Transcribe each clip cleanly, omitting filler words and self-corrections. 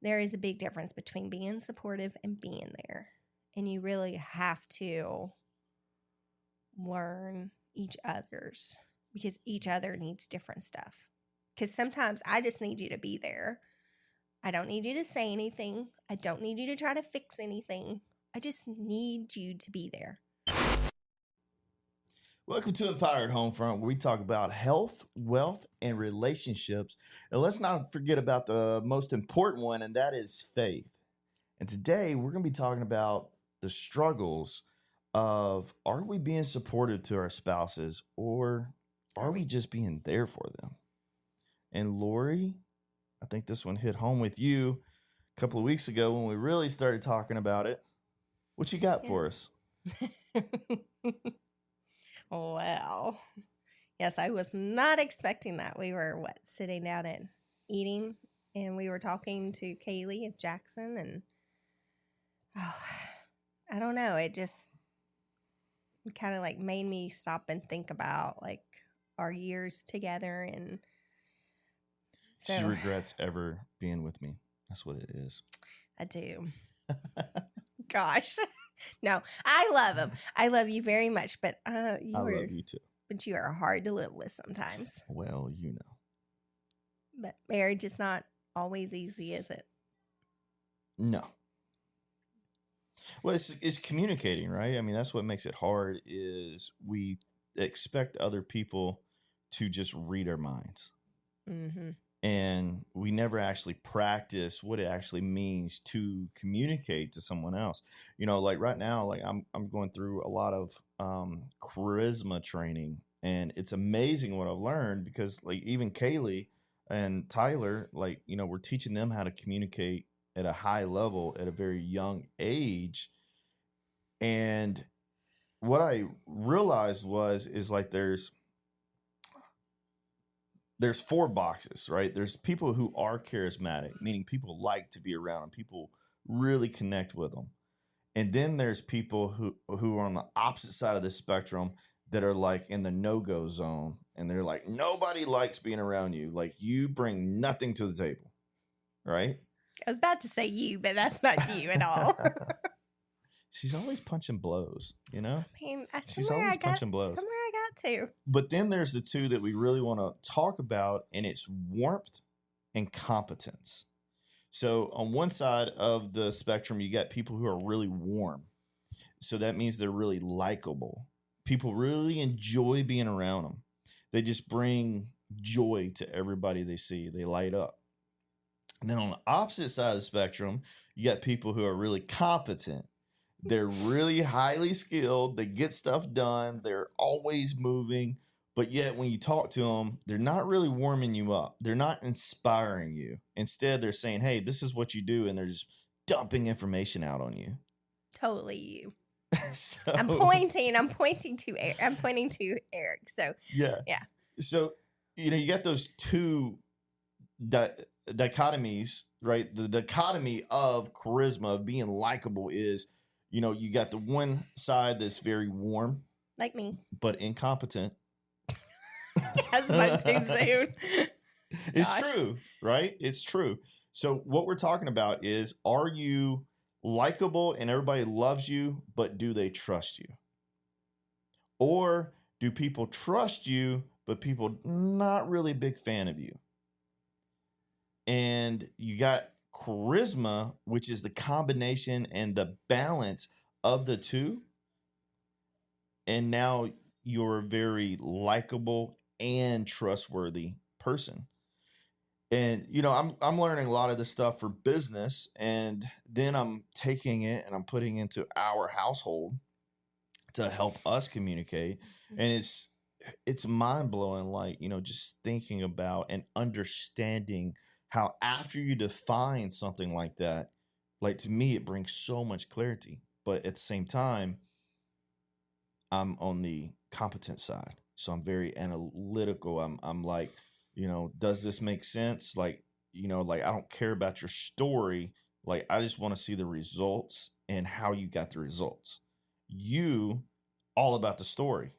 there is a big difference between being supportive and being there. And you really have to learn each other's, because each other needs different stuff. Because sometimes I just need you to be there. I don't need you to say anything. I don't need you to try to fix anything. I just need you to be there. Welcome to Empowered Homefront, where we talk about health, wealth, and relationships. And let's not forget about the most important one, and that is faith. And today we're going to be talking about the struggles of, are we being supportive to our spouses, or are we just being there for them? And Lori, I think this one hit home with you a couple of weeks ago when we really started talking about it. What you got for us? Well, yes, I was not expecting that. We were sitting down and eating, and we were talking to Kaylee and Jackson, and I don't know, it just kind of like made me stop and think about like our years together. And so She regrets ever being with me. That's what it is. I do. Gosh. No, I love him. I love you very much, but I love you too. But you are hard to live with sometimes. Well, you know. But marriage is not always easy, is it? No. Well, it's communicating, right? I mean, that's what makes it hard, is we expect other people to just read our minds. Mm-hmm. And we never actually practice what it actually means to communicate to someone else. You know, like right now, like I'm going through a lot of charisma training, and it's amazing what I've learned, because like even Kaylee and Tyler, like, you know, we're teaching them how to communicate at a high level at a very young age. And what I realized is like there's 4 boxes, right? There's people who are charismatic, meaning people like to be around them. People really connect with them. And then there's people who are on the opposite side of the spectrum that are like in the no-go zone. And they're like, nobody likes being around you. Like, you bring nothing to the table, right? I was about to say you, but that's not you at all. She's always punching blows, you know? I mean, She's always punching blows. Somewhere I got to. But then there's the 2 that we really want to talk about, and it's warmth and competence. So on one side of the spectrum, you got people who are really warm. So that means they're really likable. People really enjoy being around them. They just bring joy to everybody they see. They light up. And then on the opposite side of the spectrum, you got people who are really competent. They're really highly skilled. They get stuff done. They're always moving. But yet when you talk to them, they're not really warming you up. They're not inspiring you. Instead, they're saying, hey, this is what you do. And they're just dumping information out on you. Totally you. So, I'm pointing to Eric. So yeah. So, you know, you got those 2 dichotomies, right? The dichotomy of charisma, of being likable, is, you know, you got the one side that's very warm, like me, but incompetent. That's much too soon. It's true, right? It's true. So what we're talking about is, are you likable and everybody loves you, but do they trust you? Or do people trust you, but people not really a big fan of you? And you got charisma, which is the combination and the balance of the 2. And now you're a very likable and trustworthy person. And, you know, I'm learning a lot of this stuff for business, and then I'm taking it and I'm putting it into our household to help us communicate. And it's mind blowing, like, you know, just thinking about and understanding how after you define something like that, like, to me, it brings so much clarity. But at the same time, I'm on the competent side. So I'm very analytical. I'm like, you know, does this make sense? Like, you know, like, I don't care about your story. Like, I just want to see the results and how you got the results. You all about the story.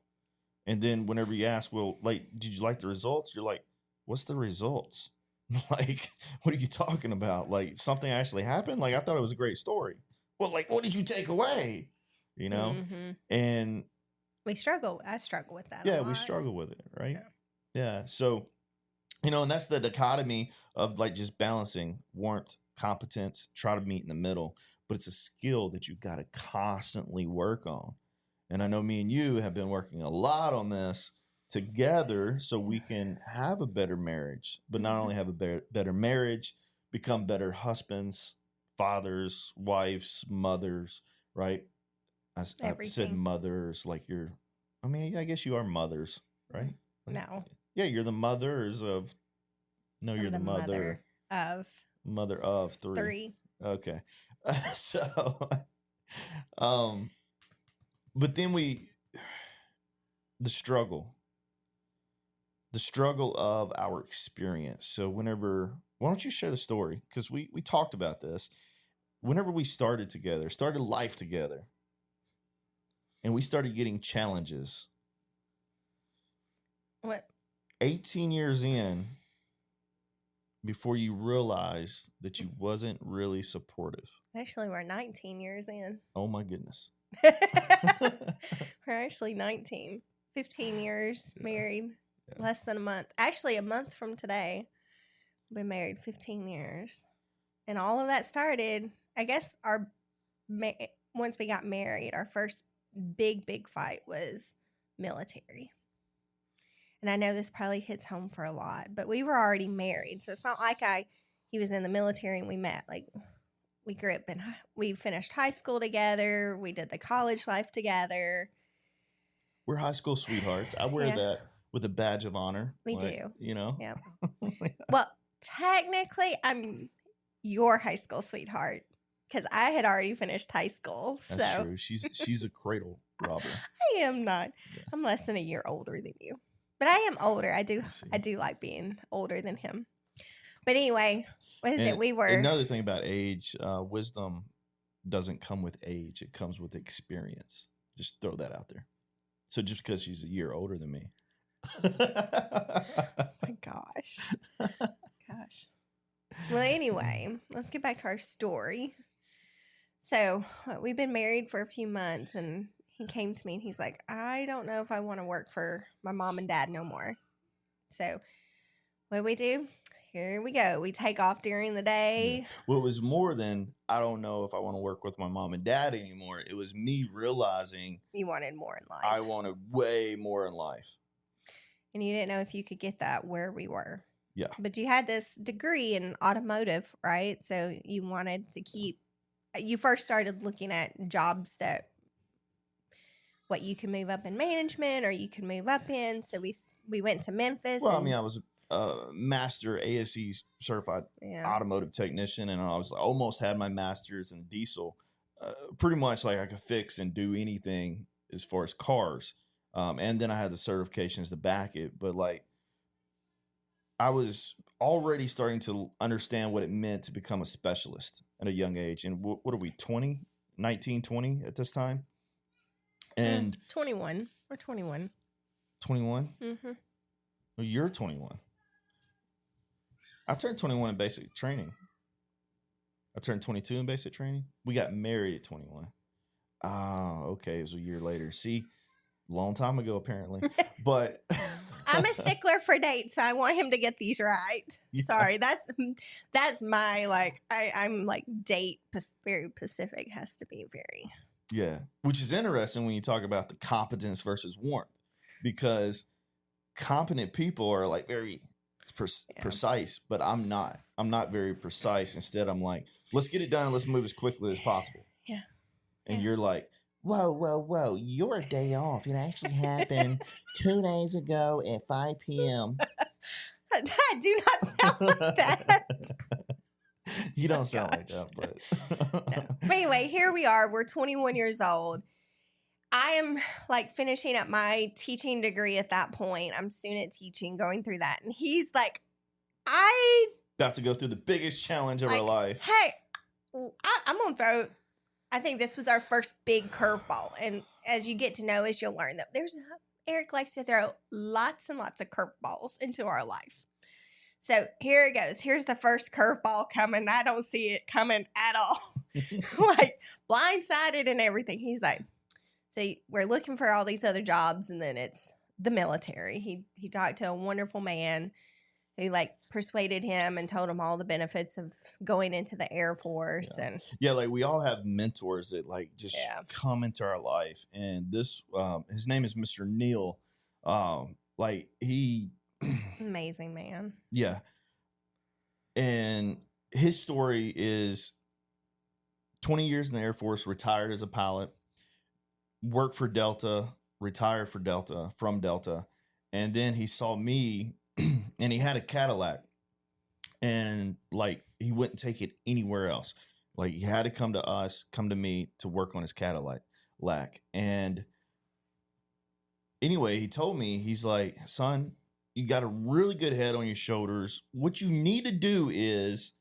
And then whenever you ask, well, like, did you like the results? You're like, what's the results? Like, what are you talking about? Like, something actually happened? Like, I thought it was a great story. Well, like, what did you take away? You know? Mm-hmm. And I struggle with that a yeah, we lot. struggle with it, right? Yeah. Yeah. So, and that's the dichotomy of like just balancing warmth, competence, try to meet in the middle. But it's a skill that you've got to constantly work on. And I know me and you have been working a lot on this together so we can have a better marriage, but not only have a better marriage, become better husbands, fathers, wives, mothers, right? I said Everything. mothers like you're, I mean, I guess you are mothers, right? Like, No. yeah, you're the mothers of, no, you're I'm the mother of of three. 3. Okay. So, but then the struggle of our experience. So whenever, why don't you share the story? Because we talked about this. Whenever we started life together, and we started getting challenges. What? 18 years in, before you realized that you wasn't really supportive. Actually, we're 19 years in. Oh my goodness. We're actually 19. 15 years married. Yeah. Less than a month. Actually, a month from today. We've been married 15 years. And all of that started, I guess, once we got married, our first big fight was military. And I know this probably hits home for a lot, but we were already married. So it's not like he was in the military and we met. Like, we grew up and we finished high school together. We did the college life together. We're high school sweethearts. I wear that with a badge of honor. We do. You know? Yeah. Well, technically, I'm your high school sweetheart because I had already finished high school. That's true. She's a cradle robber. I am not. Yeah. I'm less than a year older than you. But I am older. I do like being older than him. But anyway, what is it? We were... Another thing about age, wisdom doesn't come with age. It comes with experience. Just throw that out there. So just because she's a year older than me. Oh my gosh. Well, anyway, let's get back to our story. So we've been married for a few months, and he came to me and he's like, I don't know if I want to work for my mom and dad no more. So what do we do? Here we go. We take off during the day. Yeah. Well, it was more than, I don't know if I want to work with my mom and dad anymore. It was me realizing you wanted more in life. I wanted way more in life. And you didn't know if you could get that where we were. Yeah. But you had this degree in automotive, right? So you wanted to you first started looking at jobs that what you can move up in management or you can move up in. So we went to Memphis. Well, I mean, I was a master ASE certified automotive technician, and I was almost had my master's in diesel. Pretty much like I could fix and do anything as far as cars. And then I had the certifications to back it. But like, I was already starting to understand what it meant to become a specialist at a young age. And what are we, 20, 19, 20 at this time? And 21. We're 21. 21? Mm-hmm. Well, you're 21. I turned 21 in basic training. I turned 22 in basic training. We got married at 21. Oh, okay. It was a year later. See, long time ago, apparently. But I'm a stickler for dates, so I want him to get these right. Yeah. Sorry, that's my like. I'm like date very specific. Has to be very. Yeah, which is interesting when you talk about the competence versus warmth, because competent people are like very precise, but I'm not. I'm not very precise. Instead, I'm like, let's get it done and let's move as quickly as possible. Yeah. And you're like, whoa, your day off. It actually happened 2 days ago at 5 p.m. I do not sound like that. You don't sound like that, but... No. But anyway, here we are. We're 21 years old. I am like finishing up my teaching degree at that point. I'm student teaching, going through that. And he's like, about to go through the biggest challenge of our life. Hey, I'm going to throw... I think this was our first big curveball. And as you get to know us, you'll learn that Eric likes to throw lots and lots of curveballs into our life. So here it goes. Here's the first curveball coming. I don't see it coming at all. Like blindsided and everything. He's like, so we're looking for all these other jobs, and then it's the military. He talked to a wonderful man who like persuaded him and told him all the benefits of going into the Air Force. Yeah. And Yeah, like we all have mentors that like just Yeah. come into our life, and this his name is Mr. Neil. Like he amazing man. yeah, and his story is 20 years in the Air Force, retired as a pilot, worked for Delta, retired for Delta from Delta, and then he saw me and he had a Cadillac, and like he wouldn't take it anywhere else. Like he had to come to us, come to me to work on his Cadillac. And anyway, he told me, he's like, son, you got a really good head on your shoulders. What you need to do is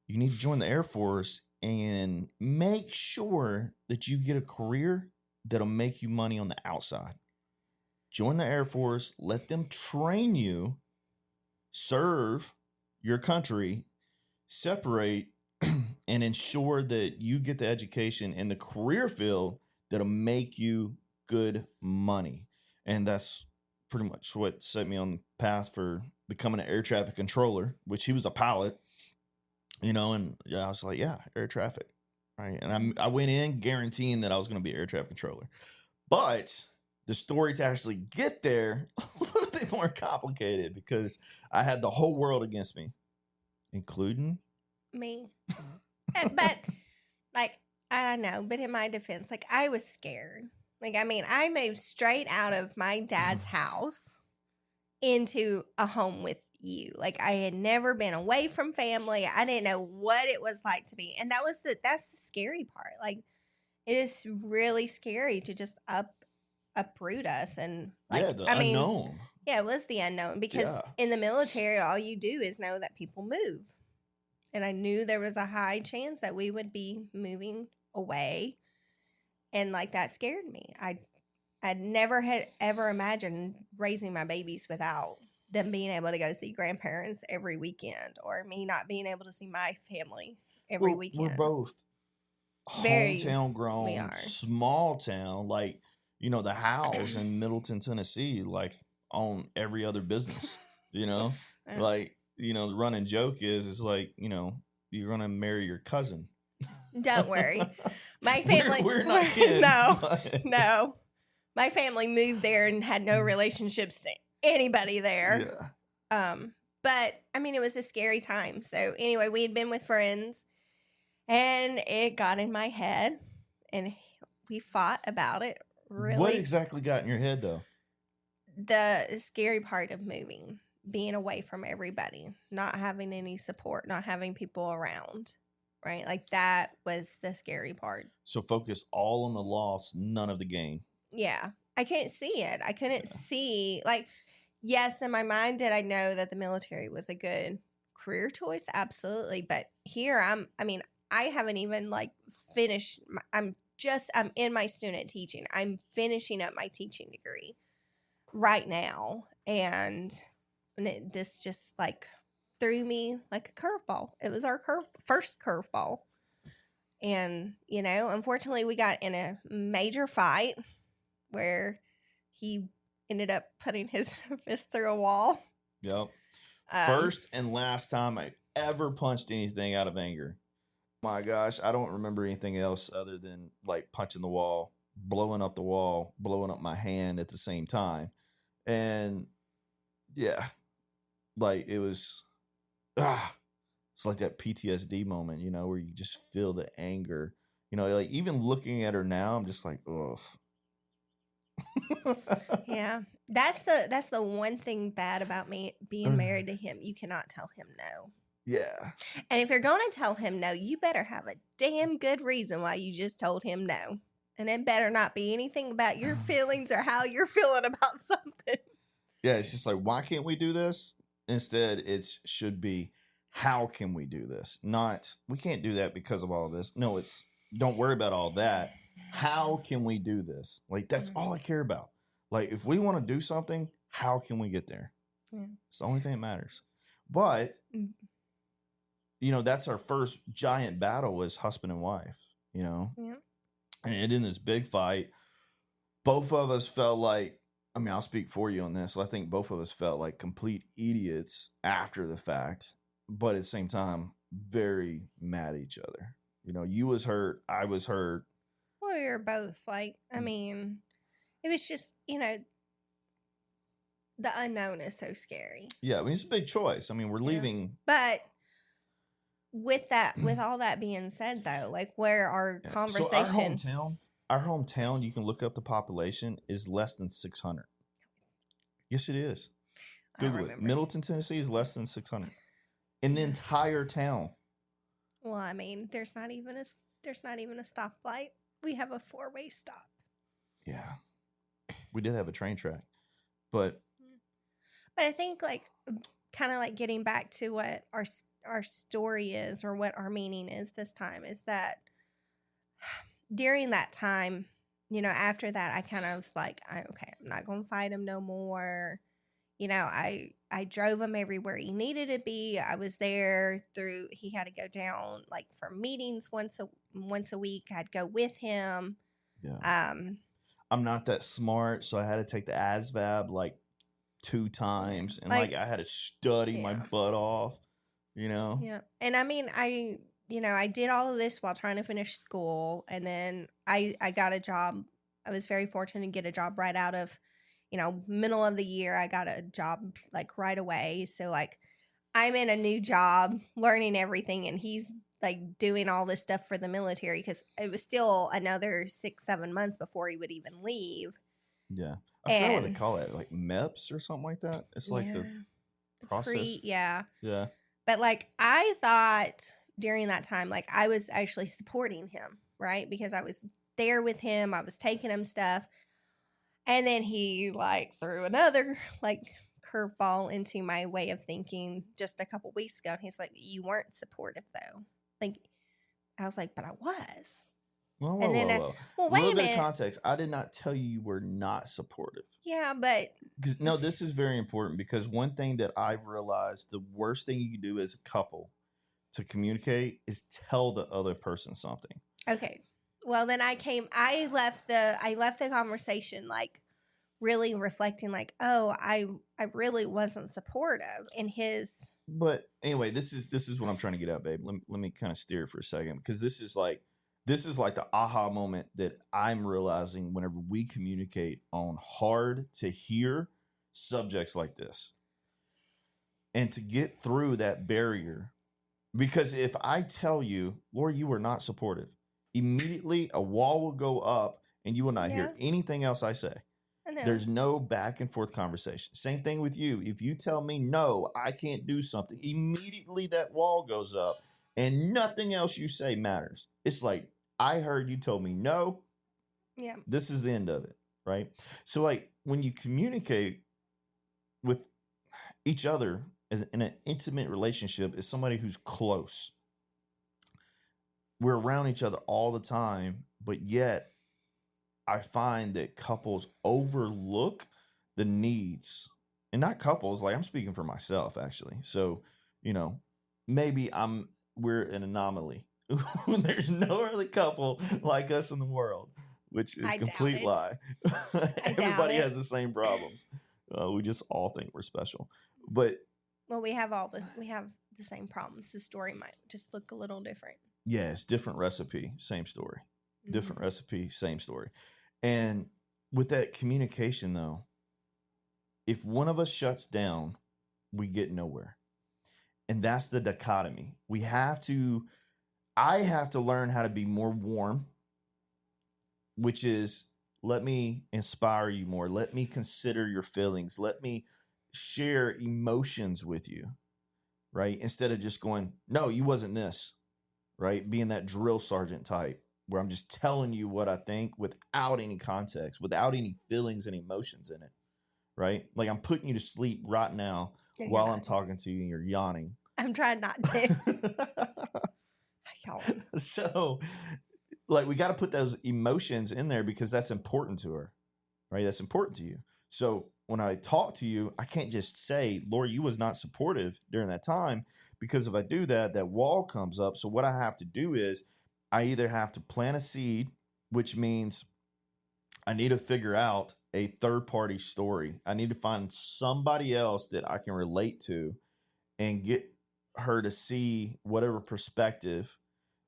you need to join the Air Force and make sure that you get a career that'll make you money on the outside. Join the Air Force, let them train you, serve your country, separate, and ensure that you get the education in the career field that'll make you good money. And that's pretty much what set me on the path for becoming an air traffic controller, which he was a pilot, you know, and yeah, I was like, yeah, air traffic. Right. And I went in guaranteeing that I was going to be air traffic controller. But the story to actually get there, a little bit more complicated because I had the whole world against me, including me. But like, I don't know, but in my defense, like I was scared. Like, I mean, I moved straight out of my dad's house into a home with you. Like, I had never been away from family. I didn't know what it was like to be. And that's the scary part. Like, it is really scary to just uproot us. And like, the unknown. Yeah, it was the unknown because in the military, all you do is know that people move. And I knew there was a high chance that we would be moving away. And like that scared me. I never had ever imagined raising my babies without them being able to go see grandparents every weekend, or me not being able to see my family every weekend. We're both hometown grown, small town, like, you know, the Howells in Middleton, Tennessee, like own every other business, you know, like, you know, the running joke is like, you know, you're going to marry your cousin. Don't worry. My family, we're not kidding. No. My family moved there and had no relationships to anybody there. Yeah. But I mean, it was a scary time. So anyway, we had been with friends and it got in my head and we fought about it. Really. What exactly got in your head though? The scary part of moving, being away from everybody, not having any support, not having people around. Right? Like that was the scary part. So focus all on the loss, none of the gain. Yeah. I couldn't see it. I couldn't see, like, yes, in my mind, did I know that the military was a good career choice? Absolutely. But here I haven't even like finished. I'm in my student teaching. I'm finishing up my teaching degree right now. And this just like threw me like a curveball. It was our first curveball. And, you know, unfortunately we got in a major fight where he ended up putting his fist through a wall. Yep. First and last time I ever punched anything out of anger. My gosh, I don't remember anything else other than like punching the wall, blowing up the wall, blowing up my hand at the same time. And yeah, like it was... it's like that PTSD moment, you know, where you just feel the anger, you know, like even looking at her now, I'm just like, ugh. Yeah. That's the one thing bad about me being married to him. You cannot tell him no. Yeah. And if you're going to tell him no, you better have a damn good reason why you just told him no. And it better not be anything about your feelings or how you're feeling about something. Yeah. It's just like, why can't we do this? Instead, it should be, how can we do this? Not, we can't do that because of all this. No, it's, don't worry about all that. How can we do this? Like, that's all I care about. Like, if we want to do something, how can we get there? Yeah. It's the only thing that matters. But, Mm. that's our first giant battle as husband and wife, Yeah. and in this big fight, both of us felt like, I mean, I'll speak for you on this. I think both of us felt like complete idiots after the fact, but at the same time, very mad at each other. You was hurt, I was hurt. Well, we were both like, I mean, it was just, the unknown is so scary. Yeah, I mean, it's a big choice. I mean, we're leaving. But with all that being said, though, like where our conversation. So our hometown, you can look up the population, is less than 600. Yes, it is. Google it. Middleton, Tennessee is less than 600 in the entire town. Well, I mean, there's not even a stoplight. We have a 4-way stop. Yeah, we did have a train track, but I think like kind of like getting back to what our story is, or what our meaning is this time, is that during that time, after that, I kind of was like, okay, I'm not going to fight him no more. I drove him everywhere he needed to be. I was there he had to go down like for meetings once a week. I'd go with him. Yeah. I'm not that smart, so I had to take the ASVAB like 2 times, and like I had to study my butt off, Yeah. And I mean, I did all of this while trying to finish school, and then I got a job. I was very fortunate to get a job right out of, middle of the year. I got a job like right away. So like I'm in a new job, learning everything, and he's like doing all this stuff for the military, because it was still another 6-7 months before he would even leave. Yeah. I forgot what they call it, like MEPS or something like that. It's like the process. Yeah. Yeah. But like I thought during that time, like I was actually supporting him, right? Because I was there with him. I was taking him stuff. And then he like threw another like curveball into my way of thinking just a couple weeks ago. And he's like, you weren't supportive though. Like, I was like, but I was. Whoa. Well, wait a little bit minute. of context. I did not tell you were not supportive. Yeah, but no, this is very important, because one thing that I've realized, the worst thing you can do as a couple to communicate is tell the other person something. Okay. Well, then I left the conversation like really reflecting like, oh, I really wasn't supportive in his. But anyway, this is what I'm trying to get at, babe. Let me kind of steer for a second, because this is like the aha moment that I'm realizing whenever we communicate on hard to hear subjects like this, and to get through that barrier. Because if I tell you, Lori, you were not supportive, immediately a wall will go up and you will not hear anything else I say. There's no back and forth conversation. Same thing with you. If you tell me, no, I can't do something, immediately that wall goes up and nothing else you say matters. It's like, I heard you told me no. Yeah. This is the end of it, right? So like when you communicate with each other as in an intimate relationship, as somebody who's close, we're around each other all the time, but yet I find that couples overlook the needs, and not couples, like I'm speaking for myself actually. So, maybe we're an anomaly. There's no other couple like us in the world, which is a complete lie. Everybody has the same problems. We just all think we're special, but we have the same problems. The story might just look a little different. Yes, different recipe, same story. Different recipe, same story. And with that communication, though, if one of us shuts down, we get nowhere. And that's the dichotomy. I have to learn how to be more warm, which is, let me inspire you more. Let me consider your feelings. Let me share emotions with you, right? Instead of just going, no, you wasn't this, right? Being that drill sergeant type, where I'm just telling you what I think without any context, without any feelings and emotions in it, right? Like I'm putting you to sleep right now while I'm talking to you and you're yawning. I'm trying not to. So, like, we got to put those emotions in there because that's important to her, right? That's important to you. So when I talk to you, I can't just say, Lori, you was not supportive during that time, because if I do that, that wall comes up. So what I have to do is I either have to plant a seed, which means I need to figure out a third party story. I need to find somebody else that I can relate to and get her to see whatever perspective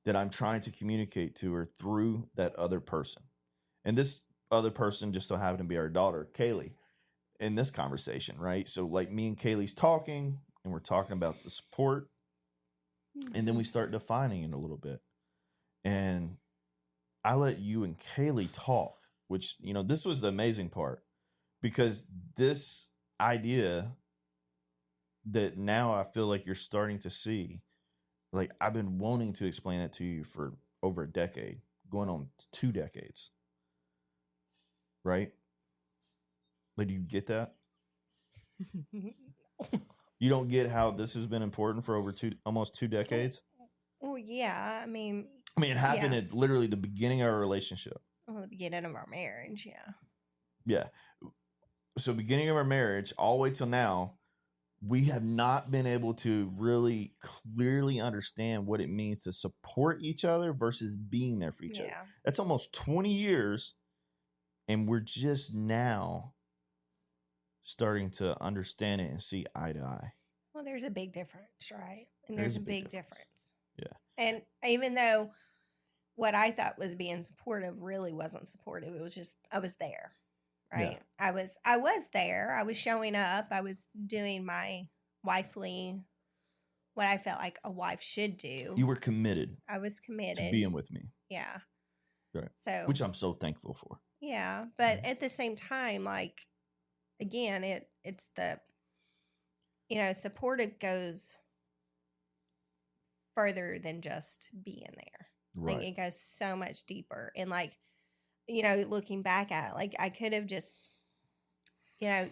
that I'm trying to communicate to her through that other person. And this other person just so happened to be our daughter, Kaylee, in this conversation, right? So like me and Kaylee's talking and we're talking about the support, and then we start defining it a little bit. And I let you and Kaylee talk, which, you know, this was the amazing part, because this idea that now I feel like you're starting to see, like I've been wanting to explain that to you for over a decade, going on 2 decades, right? Like, do you get that? You don't get how this has been important for over almost 2 decades? Well, yeah. I mean, it happened at literally the beginning of our relationship. Well, the beginning of our marriage, yeah. Yeah. So beginning of our marriage, all the way till now, we have not been able to really clearly understand what it means to support each other versus being there for each other. That's almost 20 years, and we're just now starting to understand it and see eye to eye. Well, there's a big difference, right? And there's a big difference. Yeah. And even though what I thought was being supportive really wasn't supportive, it was just I was there, right? Yeah. I was there. I was showing up. I was doing my wifely, what I felt like a wife should do. You were committed. I was committed to being with me. Yeah. Right. So, which I'm so thankful for. Yeah, but at the same time, like, again, it's the, you know, supportive goes further than just being there. Right. Like, it goes so much deeper. And, like, you know, looking back at it, like, I could have just, you know,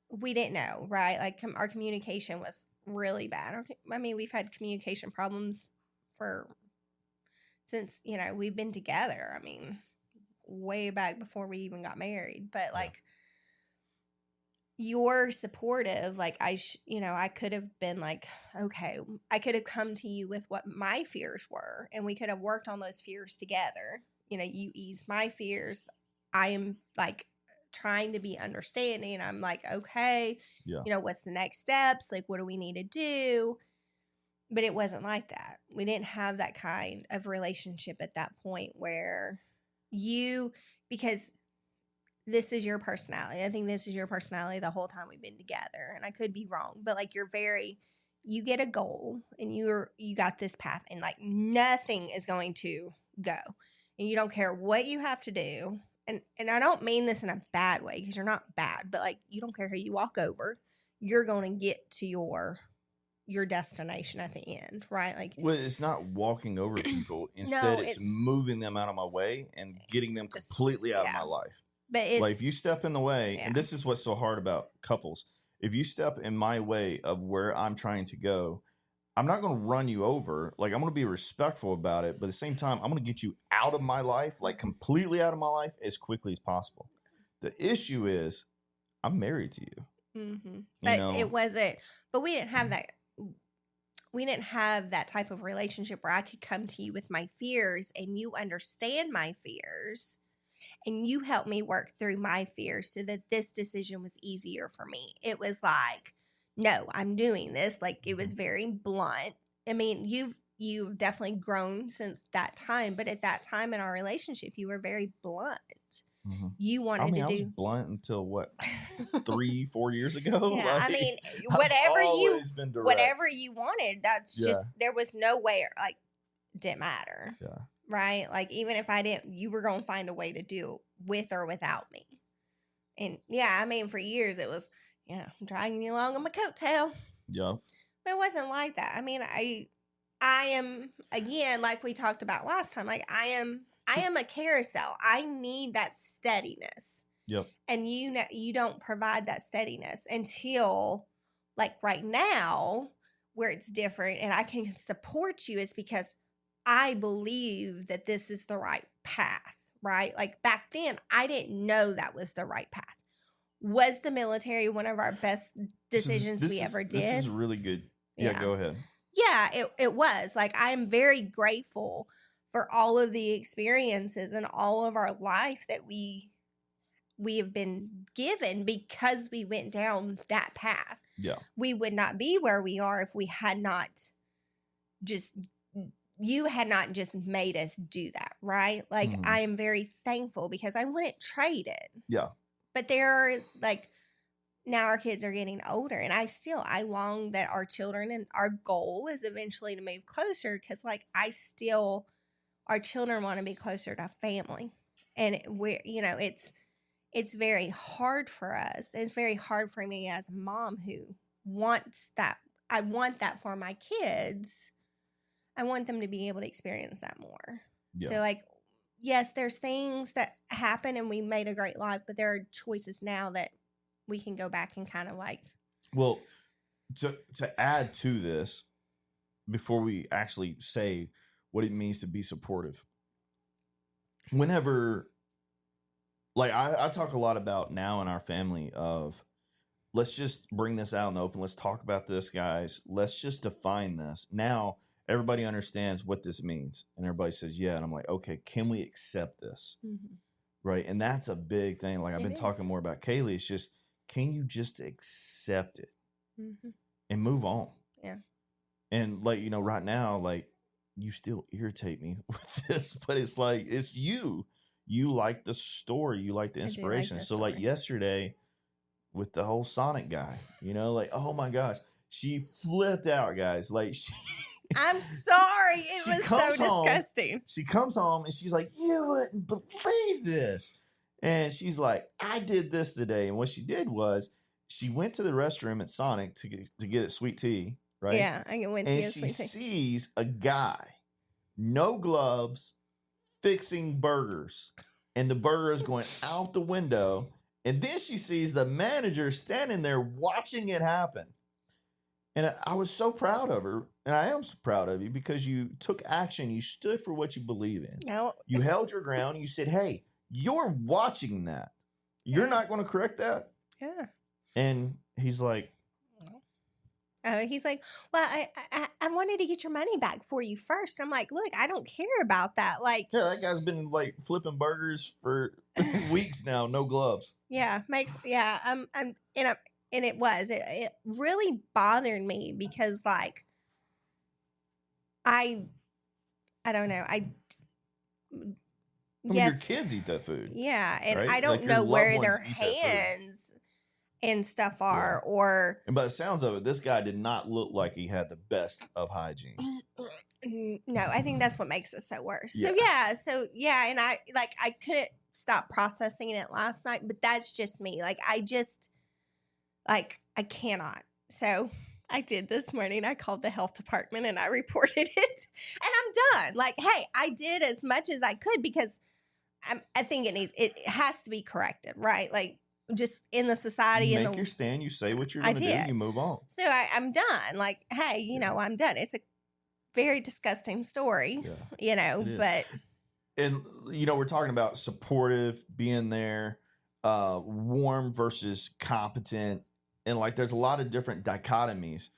we didn't know, right? Like, our communication was really bad. I mean, we've had communication problems since, you know, we've been together. I mean, way back before we even got married. But, like, you're supportive. Like, you know, I could have been like, okay, I could have come to you with what my fears were, and we could have worked on those fears together. You know, you ease my fears. I am, like, trying to be understanding. I'm like, okay, you know, what's the next steps? Like, what do we need to do? But it wasn't like that. We didn't have that kind of relationship at that point where because this is your personality. I think this is your personality the whole time we've been together. And I could be wrong, but, like, you get a goal and you got this path, and, like, nothing is going to go. And you don't care what you have to do. And I don't mean this in a bad way, because you're not bad, but, like, you don't care who you walk over. You're going to get to your destination at the end, right? Like, well, it's not walking over people. Instead, it's moving them out of my way and getting them completely out of my life. But it's like, if you step in the way, and this is what's so hard about couples. If you step in my way of where I'm trying to go, I'm not going to run you over. Like, I'm going to be respectful about it, but at the same time, I'm going to get you out of my life, like completely out of my life, as quickly as possible. The issue is, I'm married to you. Mm-hmm. But it wasn't. But we didn't have that. We didn't have that type of relationship where I could come to you with my fears, and you understand my fears, and you help me work through my fears so that this decision was easier for me. It was like, no, I'm doing this. Like, it was very blunt. I mean, you've definitely grown since that time, but at that time in our relationship, you were very blunt. Mm-hmm. You wanted to do. I was blunt until what, 3-4 years ago? Yeah, like, I mean, whatever you wanted, that's just, there was no way, like, didn't matter. Yeah. Right? Like, even if I didn't, you were going to find a way to do it with or without me. And yeah, I mean, for years it was, I'm dragging you along on my coattail. Yeah. But it wasn't like that. I mean, I am, again, like we talked about last time, like, I am a carousel. I need that steadiness. Yep. And you don't provide that steadiness until, like, right now, where it's different and I can support you, is because I believe that this is the right path, right? Like, back then, I didn't know that was the right path. Was the military one of our best decisions we ever This is did? really good. Yeah, go ahead. Yeah, it was. Like, I'm very grateful for all of the experiences and all of our life that we have been given because we went down that path. Yeah. We would not be where we are if we had not just, you had not just made us do that, right? Like, I am very thankful because I wouldn't trade it. Yeah. But there are, like, now our kids are getting older, and I long that our children, and our goal is eventually to move closer, because, like, our children want to be closer to family. And it's very hard for us. It's very hard for me as a mom who wants that. I want that for my kids. I want them to be able to experience that more. Yeah. So, like, yes, there's things that happen and we made a great life, but there are choices now that we can go back and kind of like. Well, to add to this, before we actually say what it means to be supportive, whenever, like, I talk a lot about now in our family of, let's just bring this out in the open. Let's talk about this, guys. Let's just define this. Now, everybody understands what this means. And everybody says, yeah. And I'm like, okay, can we accept this? Mm-hmm. Right. And that's a big thing. Like, I've been talking more about Kaylee. It's just, can you just accept it and move on? Yeah. And, like, right now, like, you still irritate me with this, but it's like, it's you. You like the story. You like the inspiration. So, like, yesterday with the whole Sonic guy, like, oh my gosh, she flipped out, guys. Like, I'm sorry. It was so disgusting. She comes home and she's like, you wouldn't believe this. And she's like, I did this today. And what she did was she went to the restroom at Sonic to get a sweet tea, right? Yeah, I went to get a sweet tea. And she sees a guy, no gloves, fixing burgers. And the burger is going out the window. And then she sees the manager standing there watching it happen. And I was so proud of her. And I am so proud of you because you took action. You stood for what you believe in. No. You held your ground. You said, hey, you're watching that. You're not going to correct that? Yeah. And he's like, well, I wanted to get your money back for you first. I'm like, look, I don't care about that. Like, yeah, that guy's been like flipping burgers for weeks now, no gloves. Yeah, and it really bothered me because, like, I don't know. Your kids eat that food. Yeah, and right? I don't like know where their hands and stuff are, and by the sounds of it, this guy did not look like he had the best of hygiene. No, I think that's what makes it so worse. Yeah. So and I couldn't stop processing it last night, but that's just me. Like, I cannot. So I did this morning. I called the health department and I reported it, and I'm done. Like, hey, I did as much as I could because I think it has to be corrected, right? Like, just in the society. You make your stand. You say what you're going to do. And you move on. So I'm done. Like, hey, I'm done. It's a very disgusting story, but. And, we're talking about supportive, being there, warm versus competent. And, like, there's a lot of different dichotomies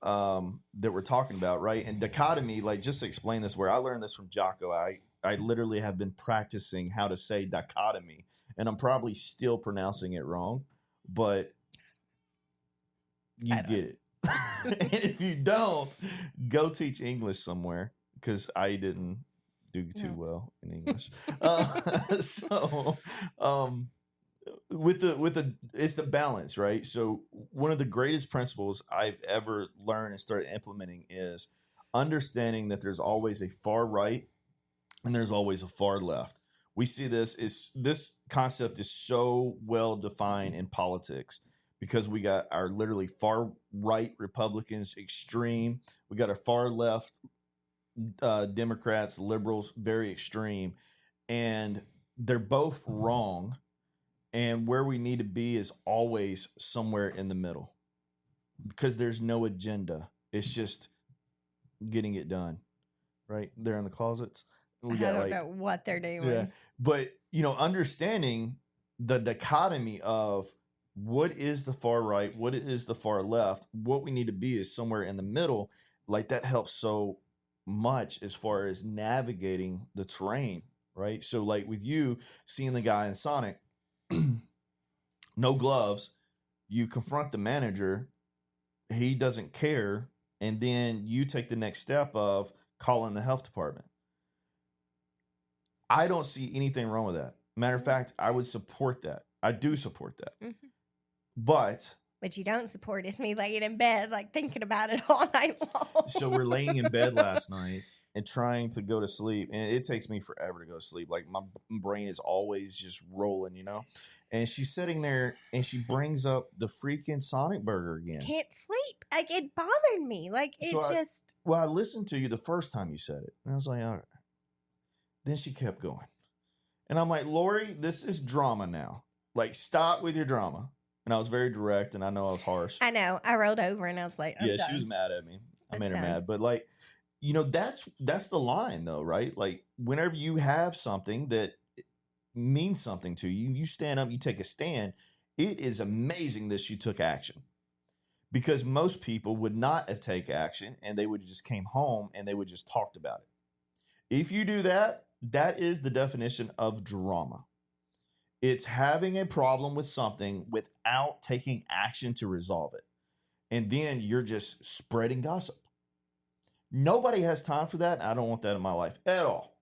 that we're talking about, right? And dichotomy, like, just to explain this, where I learned this from Jocko, I literally have been practicing how to say dichotomy. And I'm probably still pronouncing it wrong, but you get it. And if you don't, go teach English somewhere, because I didn't do too well in English. It's the balance, right? So one of the greatest principles I've ever learned and started implementing is understanding that there's always a far right and there's always a far left. We see this concept is so well defined in politics because we got our literally far right Republicans, extreme. We got our far left Democrats, liberals, very extreme, and they're both wrong. And where we need to be is always somewhere in the middle, because there's no agenda. It's just getting it done. Right there in the closets. I don't know what they're doing. Yeah. But, understanding the dichotomy of what is the far right, what is the far left. What we need to be is somewhere in the middle. Like that helps so much as far as navigating the terrain, right? So like with you seeing the guy in Sonic, no gloves, you confront the manager, he doesn't care, and then you take the next step of calling the health department. I don't see anything wrong with that. Matter of fact, I would support that. I do support that. Mm-hmm. But what you don't support is me laying in bed, like thinking about it all night long. so we're laying in bed last night and trying to go to sleep, and it takes me forever to go to sleep. Like my brain is always just rolling, you know. And she's sitting there, and she brings up the freaking Sonic Burger again. Can't sleep. Like it bothered me. Like it So just. I listened to you the first time you said it, and I was like, all right. Then she kept going, and I'm like, Lori, this is drama now. Like, stop with your drama. And I was very direct, and I know I was harsh. I know. I rolled over, and I was like, yeah, done. She was mad at me. I made her done. mad, but like, you know, that's the line though, right? Like whenever you have something that means something to you, you stand up, you take a stand. It is amazing that she took action, because most people would not have taken action, and they would have just came home and they would just talked about it. If you do that, that is the definition of drama. It's having a problem with something without taking action to resolve it. And then you're just spreading gossip. Nobody has time for that. I don't want that in my life at all.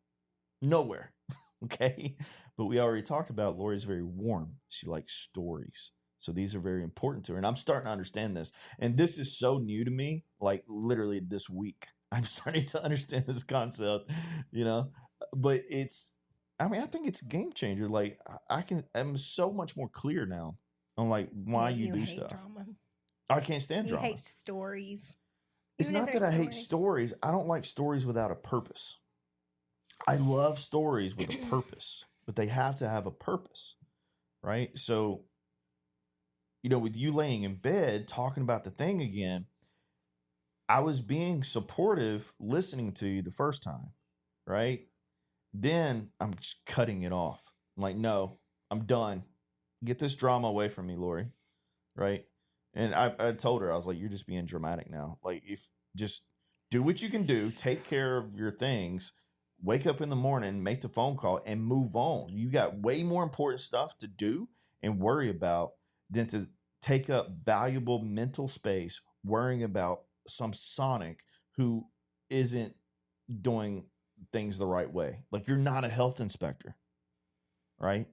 Nowhere. Okay. But we already talked about Lori's very warm. She likes stories. So these are very important to her. And I'm starting to understand this. And this is so new to me, like literally this week. I'm starting to understand this concept, you know, but I think it's a game changer. Like I'm so much more clear now on like why you do stuff. Drama. I can't stand drama. You hate stories. It's not that I hate stories. I don't like stories without a purpose. I love stories with a purpose, but they have to have a purpose, right? So, you know, with you laying in bed talking about the thing again, I was being supportive listening to you the first time, right? Then I'm just cutting it off. I'm like, no, I'm done. Get this drama away from me, Lori, right? And I told her, I was like, you're just being dramatic now. Like, if just do what you can do, take care of your things, wake up in the morning, make the phone call, and move on. You got way more important stuff to do and worry about than to take up valuable mental space worrying about some Sonic who isn't doing things the right way. Like, you're not a health inspector, right?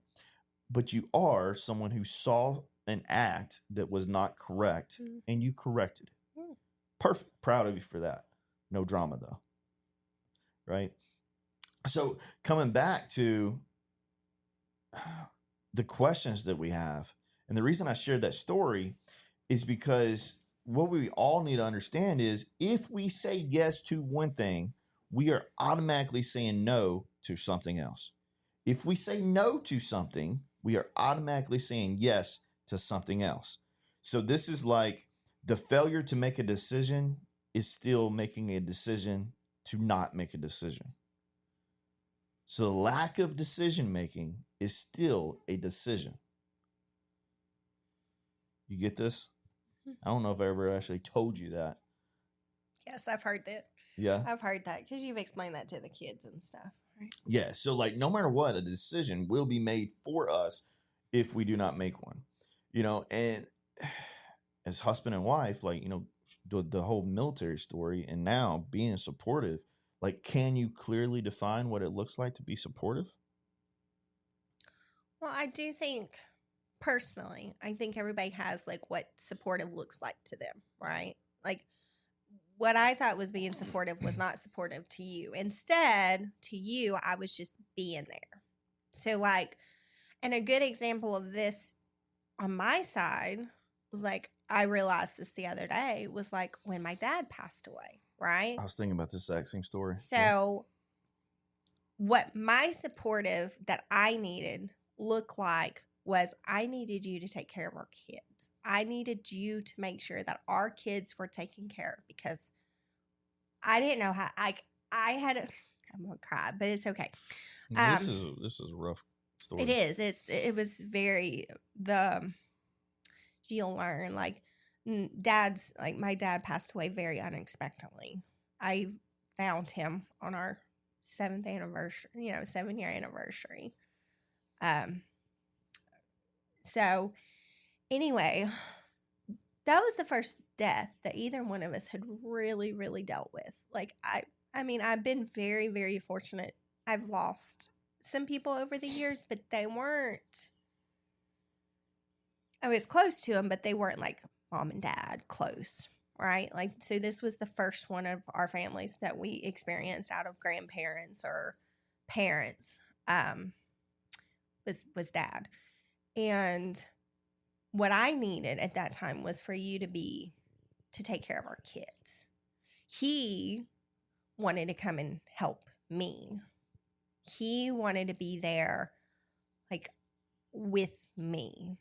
But you are someone who saw an act that was not correct, and you corrected it. Perfect. Proud of you for that. No drama though. Right? So coming back to the questions that we have, and the reason I shared that story is because what we all need to understand is if we say yes to one thing, we are automatically saying no to something else. If we say no to something, we are automatically saying yes to something else. So this is like the failure to make a decision is still making a decision to not make a decision. So the lack of decision making is still a decision. You get this? I don't know if I ever actually told you that. Yes, I've heard that. Yeah. I've heard that because you've explained that to the kids and stuff, right? Yeah. So like no matter what, a decision will be made for us if we do not make one. You know, and as husband and wife, like, you know, the whole military story and now being supportive, like, can you clearly define what it looks like to be supportive? Well, I do think personally, I think everybody has like what supportive looks like to them, right? Like what I thought was being supportive was not supportive to you. Instead, to you, I was just being there. So like, and a good example of this on my side was like, I realized this the other day was like when my dad passed away, right? I was thinking about this exact same story. So what my supportive that I needed looked like was I needed you to take care of our kids. I needed you to make sure that our kids were taken care of because I didn't know how I had a, I'm gonna cry, but it's okay. This is a rough story. It is. It was very you'll learn. Like dad's, like my dad passed away very unexpectedly. I found him on our 7th anniversary, 7-year anniversary. So anyway, that was the first death that either one of us had really, really dealt with. Like I mean, I've been very, very fortunate. I've lost some people over the years, but they weren't. I was close to them, but they weren't like mom and dad close, right? Like, so this was the first one of our families that we experienced out of grandparents or parents. Was dad, and what I needed at that time was for you to take care of our kids. He wanted to come and help me. He wanted to be there, like, with me.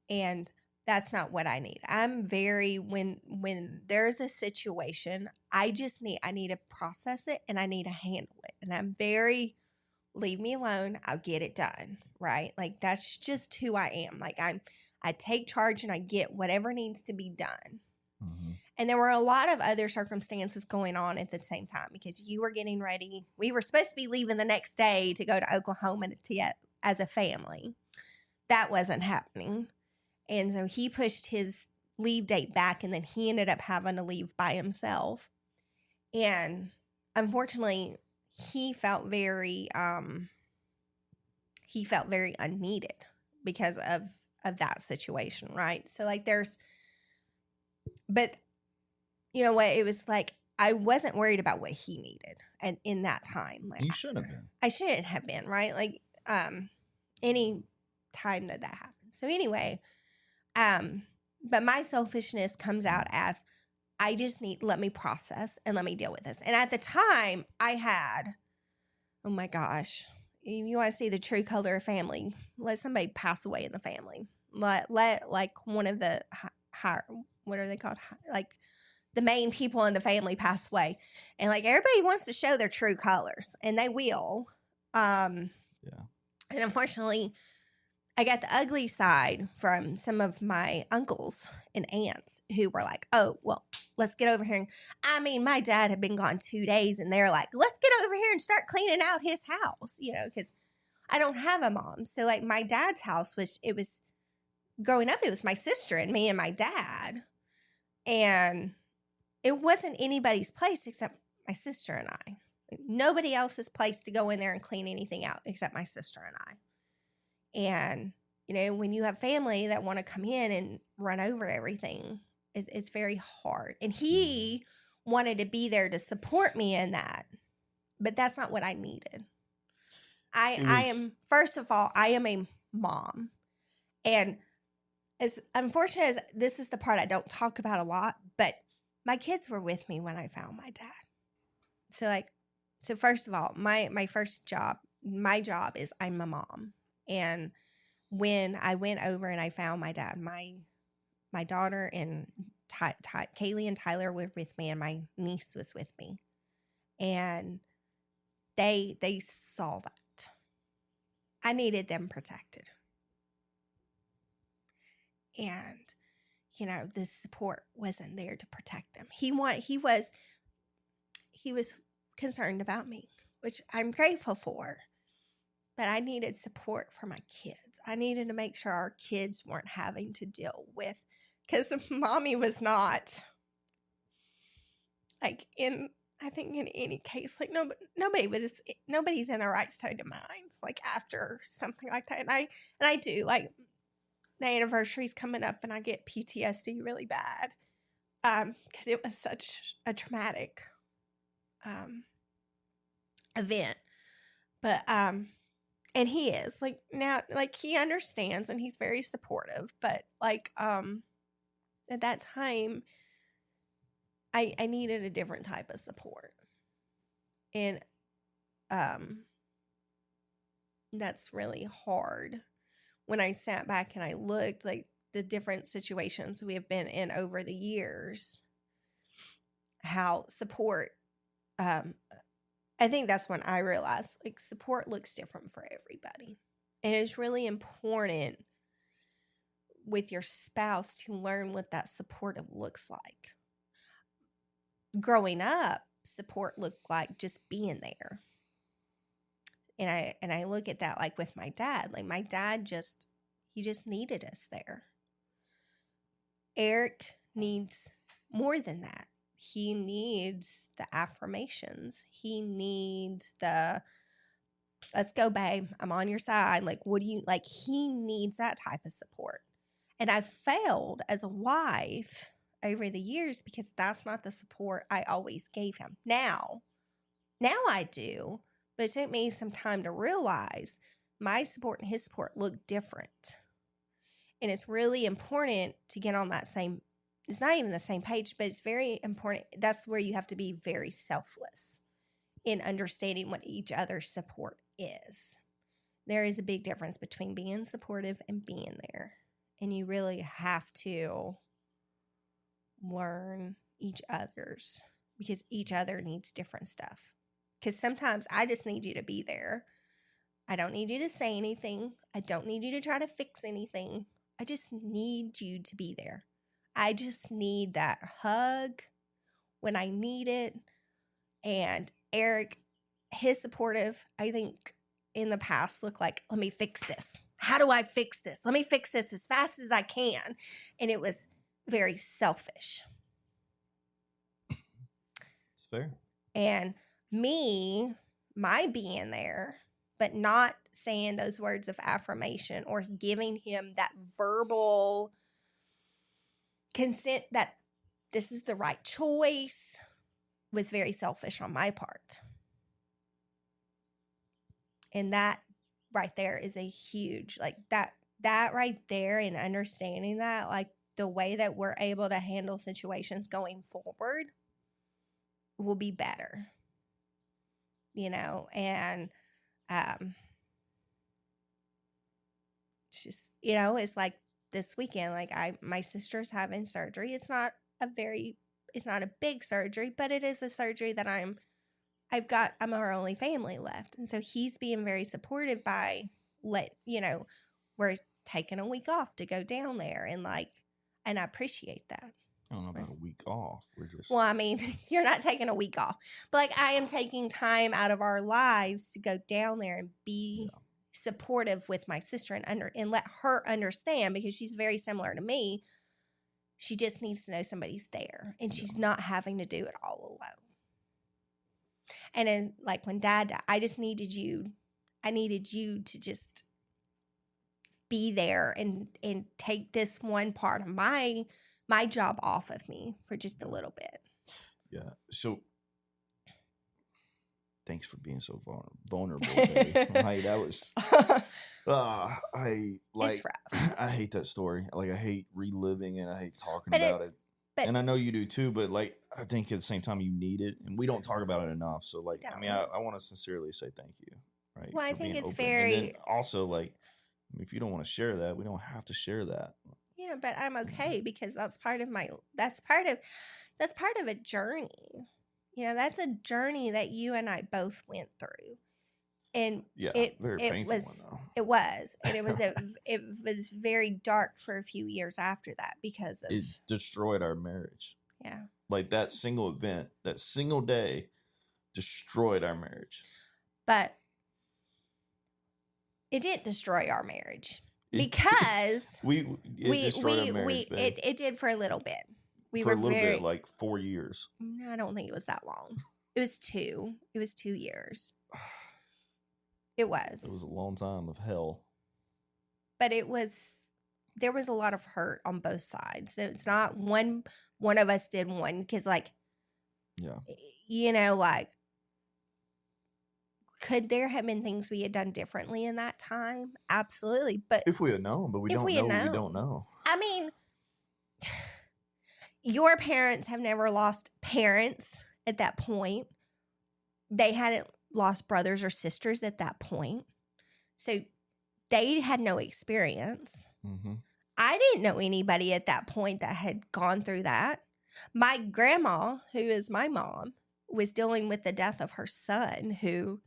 And that's not what I need. I'm very, when there's a situation, I need to process it and I need to handle it. And I'm very, leave me alone. I'll get it done. Right. Like, that's just who I am. Like, I take charge and I get whatever needs to be done. Mm-hmm. And there were a lot of other circumstances going on at the same time, because you were getting ready. We were supposed to be leaving the next day to go to Oklahoma as a family. That wasn't happening. And so he pushed his leave date back, and then he ended up having to leave by himself. And unfortunately, he felt very unneeded because of that situation, right? So like but you know what? It was like, I wasn't worried about what he needed, and in that time, like, you shouldn't have been. I shouldn't have been, right? Like, any time that happened. So anyway, but my selfishness comes out as, I just let me process and let me deal with this. And at the time I had, oh my gosh, if you want to see the true color of family, let somebody pass away in the family. Let like one of the higher, what are they called? Like the main people in the family pass away. And like, everybody wants to show their true colors, and they will. Yeah. And unfortunately, I got the ugly side from some of my uncles and aunts who were like, oh, well, let's get over here. I mean, my dad had been gone 2 days, and they're like, let's get over here and start cleaning out his house, because I don't have a mom. So like, my dad's house was growing up, it was my sister and me and my dad. And it wasn't anybody's place except my sister and I. Nobody else's place to go in there and clean anything out except my sister and I. And, when you have family that want to come in and run over everything, it's very hard. And he wanted to be there to support me in that, but that's not what I needed. I am, first of all, I am a mom. And as unfortunate as this is the part I don't talk about a lot, but my kids were with me when I found my dad. So first of all, my job is, I'm a mom. And when I went over and I found my dad, my daughter and Kaylee and Tyler were with me, and my niece was with me. And they saw that. I needed them protected. And, the support wasn't there to protect them. He was concerned about me, which I'm grateful for. But I needed support for my kids. I needed to make sure our kids weren't having to deal with, because mommy was not, like, I think in any case, like, nobody's in their right state of mind, like, after something like that. And I do, like, the anniversary's coming up, and I get PTSD really bad, because it was such a traumatic event. But and he is, like, now, like, he understands and he's very supportive, but like at that time I needed a different type of support. And that's really hard. When I sat back and I looked, like, the different situations we have been in over the years, how support, I think that's when I realized, like, support looks different for everybody. And it's really important with your spouse to learn what that supportive looks like. Growing up, support looked like just being there. And I look at that like with my dad. Like my dad he just needed us there. Eric needs more than that. He needs the affirmations. He needs the let's go, babe. I'm on your side. Like, what do you like? He needs that type of support. And I've failed as a wife over the years because that's not the support I always gave him. Now I do, but it took me some time to realize my support and his support look different. And it's really important to get on that same, it's not even the same page, but it's very important. That's where you have to be very selfless in understanding what each other's support is. There is a big difference between being supportive and being there. And you really have to learn each other's because each other needs different stuff. Because sometimes I just need you to be there. I don't need you to say anything. I don't need you to try to fix anything. I just need you to be there. I just need that hug when I need it. And Eric, his supportive, I think in the past looked like, let me fix this. How do I fix this? Let me fix this as fast as I can. And it was very selfish. It's fair. And me, my being there, but not saying those words of affirmation or giving him that verbal consent that this is the right choice was very selfish on my part. And that right there is a huge, like that right there, and understanding that, like the way that we're able to handle situations going forward will be better, and it's just, it's like this weekend, like my sister's having surgery. It's not a big surgery, but it is a surgery that I'm our only family left. And so he's being very supportive by we're taking a week off to go down there and I appreciate that. I don't know about a week off. We're just Well, I mean, you're not taking a week off, but like I am taking time out of our lives to go down there and be supportive with my sister and let her understand, because she's very similar to me. She just needs to know somebody's there, and she's not having to do it all alone. And then, like when Dad died, I needed you to just be there and take this one part of my job off of me for just a little bit. Yeah. So thanks for being so vulnerable, baby. Like that was it's rough. I hate that story. Like I hate reliving it. I hate talking about it. And I know you do too, but like I think at the same time you need it, and we don't talk about it enough. So like, I mean, I want to sincerely say thank you. Right. Well, I think it's open. very. And then also, like, if you don't want to share that, we don't have to share that. Yeah, but I'm okay because that's part of a journey. That's a journey that you and I both went through. And very painful one, though. It was, and it was very dark for a few years after that because it destroyed our marriage. Yeah, like that single event, that single day, destroyed our marriage. But it didn't destroy our marriage because it destroyed our marriage. It did for a little bit. Bit, like 4 years. No, I don't think it was that long. It was 2. It was 2 years. It was. It was a long time of hell. But there was a lot of hurt on both sides. So it's not one of us did one, because like, like, could there have been things we had done differently in that time? Absolutely. But if we had known, but we don't know. We don't know. I mean, your parents have never lost parents at that point. They hadn't lost brothers or sisters at that point. So they had no experience. Mm-hmm. I didn't know anybody at that point that had gone through that. My grandma, who is my mom, was dealing with the death of her son, who,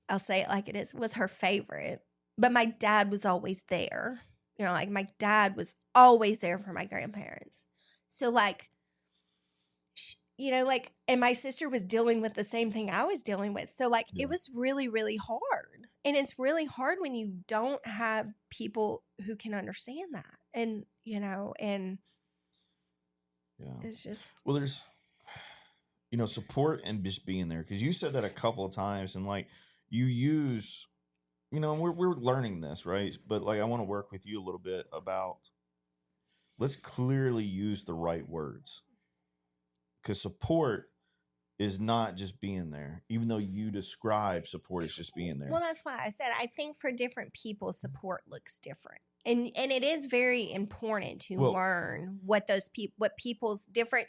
I'll say it like it is, was her favorite. But my dad was always there. You know, like my dad was always there for my grandparents. So like, you know, like, and my sister was dealing with the same thing I was dealing with. So like, Yeah. it was really, really hard. And it's really hard when you don't have people who can understand that. And, you know, and Yeah. it's just, Well, there's, support and just being there. Cause you said that a couple of times and like you use, we're learning this, right? But like, I want to work with you a little bit about, let's clearly use the right words. Cause support is not just being there, even though you describe support as just being there. well, that's why I said I think for different people, support looks different. And it is very important to Well, learn what what people's different,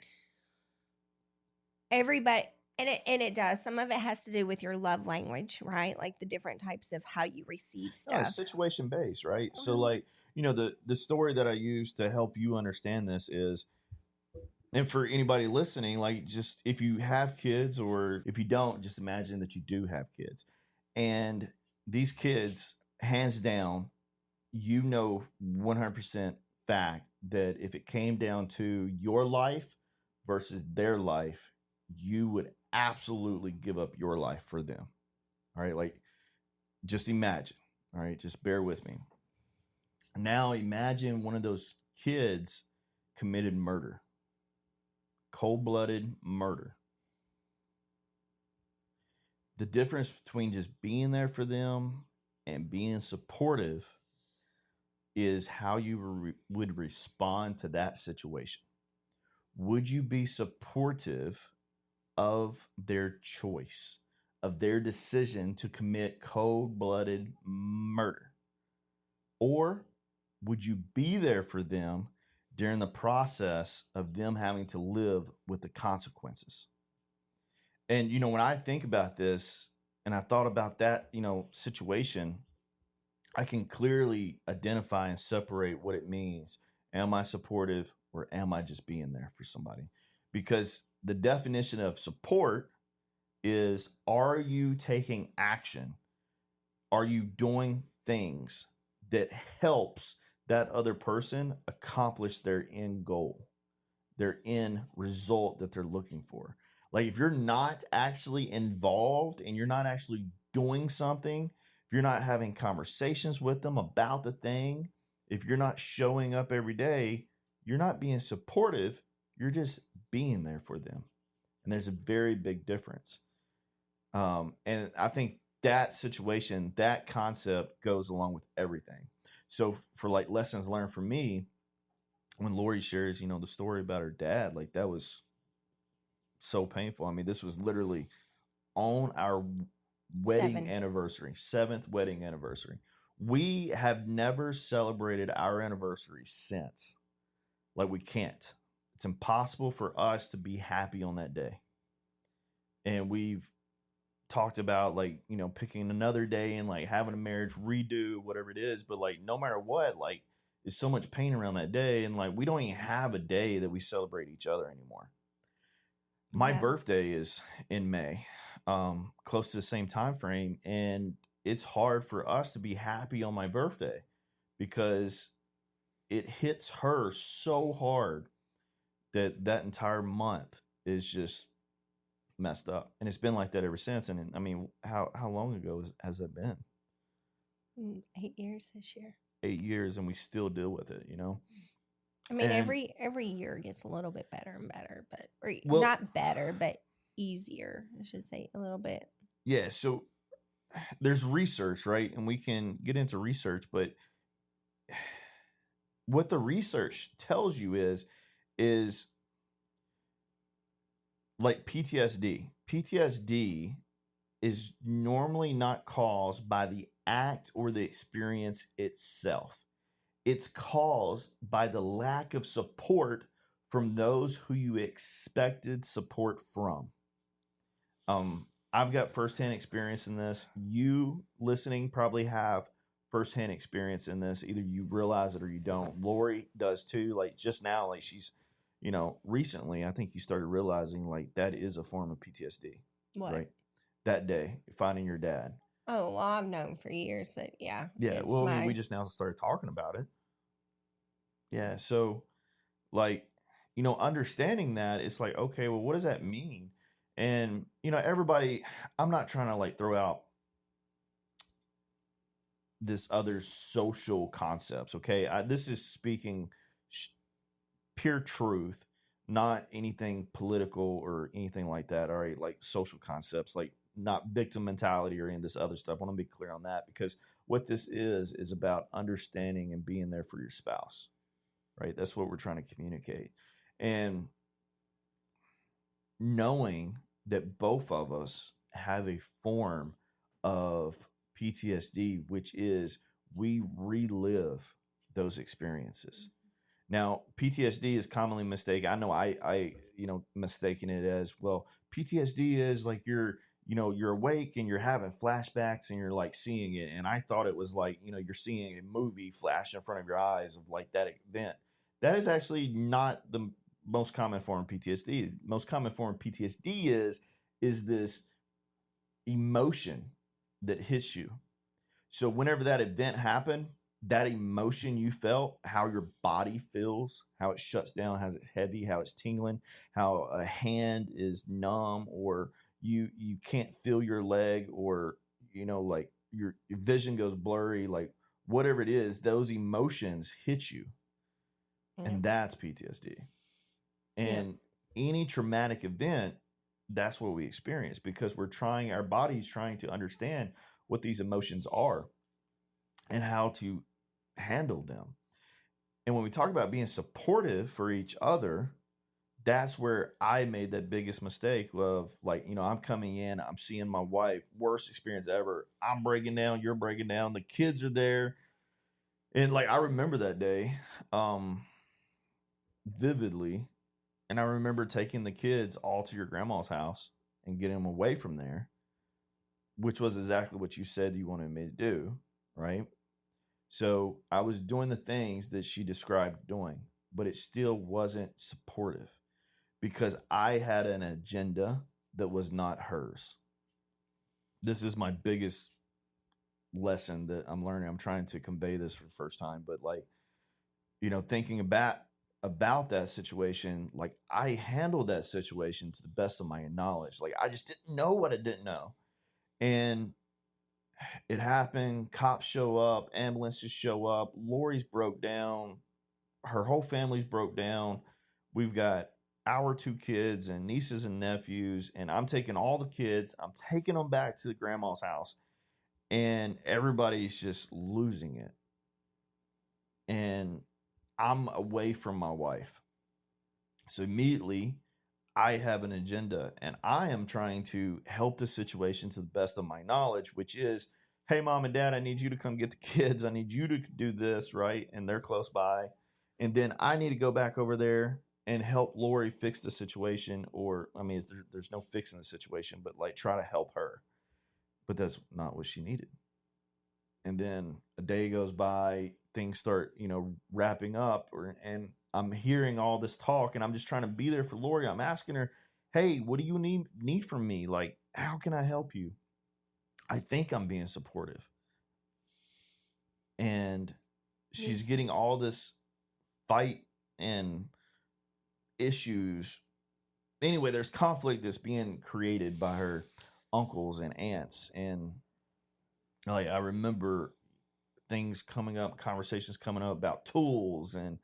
everybody, and it does. Some of it has to do with your love language, right? Like the different types of how you receive no, it's stuff. situation based, right? So Mhm. like, the story that I use to help you understand this is, and for anybody listening, like just if you have kids or if you don't, just imagine that you do have kids. And these kids, hands down, 100% fact that if it came down to your life versus their life, you would absolutely give up your life for them. All right. Like, just imagine. All right. Just bear with me. Now, imagine one of those kids committed murder, cold blooded murder. The difference between just being there for them and being supportive is how you would respond to that situation. Would you be supportive of their choice, of their decision to commit cold blooded murder? Or would you be there for them during the process of them having to live with the consequences? And, when I think about this and I thought about that, situation, I can clearly identify and separate what it means. Am I supportive or am I just being there for somebody? Because the definition of support is, are you taking action? Are you doing things that helps that other person accomplish their end goal, their end result that they're looking for? Like if you're not actually involved and you're not actually doing something, if you're not having conversations with them about the thing, if you're not showing up every day, you're not being supportive, you're just being there for them. And there's a very big difference. And I think that situation, that concept goes along with everything. So for like lessons learned for me, when Lori shares, the story about her dad, like that was so painful. I mean, this was literally on our wedding 7. anniversary, 7th wedding anniversary. We have never celebrated our anniversary since. Like we can't. It's impossible for us to be happy on that day. And we've talked about like, picking another day and like having a marriage redo, whatever it is. But like, no matter what, like, there's so much pain around that day. And like, we don't even have a day that we celebrate each other anymore. My Yeah. birthday is in May, close to the same time frame, and it's hard for us to be happy on my birthday because it hits her so hard that entire month is just messed up, and it's been like that ever since. And I mean, how long ago has that been? 8 years this year. 8 years, and we still deal with it, I mean, And every year gets a little bit better and better, but or well, not better, but easier, I should say, a little bit. yeah. So there's research, right? And we can get into research, but what the research tells you is like PTSD. PTSD is normally not caused by the act or the experience itself. It's caused by the lack of support from those who you expected support from. I've got firsthand experience in this. You listening probably have firsthand experience in this. Either you realize it or you don't. Lori does too. Like just now, like she's, recently, I think you started realizing like that is a form of PTSD, What? right? That day, finding your dad. Oh, well, I've known for years that, yeah, Yeah. it's Well, I mean, we my, just now started talking about it. Yeah. So, like, understanding that, it's like, okay, well, what does that mean? And, everybody, I'm not trying to like throw out this other social concepts. Okay. This is speaking sh- pure truth, not anything political or anything like that. All right. Like social concepts, like not victim mentality or any of this other stuff. I want to be clear on that, because what this is about understanding and being there for your spouse. Right. That's what we're trying to communicate. And knowing that both of us have a form of PTSD, which is we relive those experiences. Now, PTSD is commonly mistaken. I know mistaken it as, well, PTSD is like you're awake and you're having flashbacks and you're like seeing it. And I thought it was like, you're seeing a movie flash in front of your eyes of like that event. That is actually not the most common form of PTSD. Most common form of PTSD is this emotion that hits you. So whenever that event happened, that emotion you felt, how your body feels, how it shuts down, how it's heavy, how it's tingling, how a hand is numb, or you can't feel your leg, or like your vision goes blurry, like whatever it is, those emotions hit you, Yeah. and that's PTSD. Yeah. And any traumatic event, that's what we experience, because our body's trying to understand what these emotions are and how to handle them. And when we talk about being supportive for each other, that's where I made that biggest mistake of like, I'm coming in, I'm seeing my wife, worst experience ever. I'm breaking down, you're breaking down, the kids are there. And like I remember that day vividly. And I remember taking the kids all to your grandma's house and getting them away from there, which was exactly what you said you wanted me to do, right? So I was doing the things that she described doing, but it still wasn't supportive because I had an agenda that was not hers. This is my biggest lesson that I'm learning. I'm trying to convey this for the first time, but like, thinking about that situation, like I handled that situation to the best of my knowledge. Like I just didn't know what I didn't know. And it happened. Cops show up, ambulances show up. Lori's broke down. Her whole family's broke down. We've got our two kids and nieces and nephews, and I'm taking all the kids. I'm taking them back to the grandma's house, and everybody's just losing it. And I'm away from my wife. So immediately, I have an agenda and I am trying to help the situation to the best of my knowledge, which is, hey, mom and dad, I need you to come get the kids. I need you to do this, right? And they're close by. And then I need to go back over there and help Lori fix the situation. Or, I mean, there's no fixing the situation, but like try to help her. But that's not what she needed. And then a day goes by, things start, wrapping up, and I'm hearing all this talk, and I'm just trying to be there for Lori. I'm asking her, hey, what do you need from me? Like, how can I help you? I think I'm being supportive. And she's getting all this fight and issues. Anyway, there's conflict that's being created by her uncles and aunts. And like I remember things coming up, conversations coming up about tools and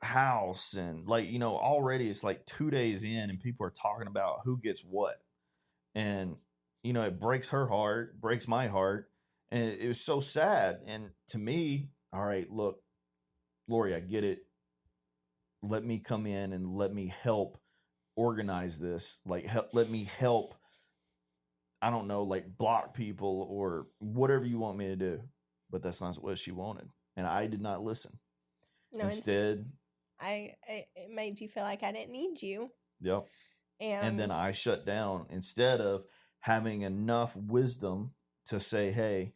house, and like already it's like 2 days in and people are talking about who gets what. And it breaks her heart, breaks my heart, and it was so sad. And to me, all right, look, Lori, I get it. Let me come in and let me help organize this, like let me help, I don't know, like block people or whatever you want me to do. But that's not what she wanted, and I did not listen. No, Instead, it made you feel like I didn't need you. yep. And then And I shut down instead of having enough wisdom to say, hey,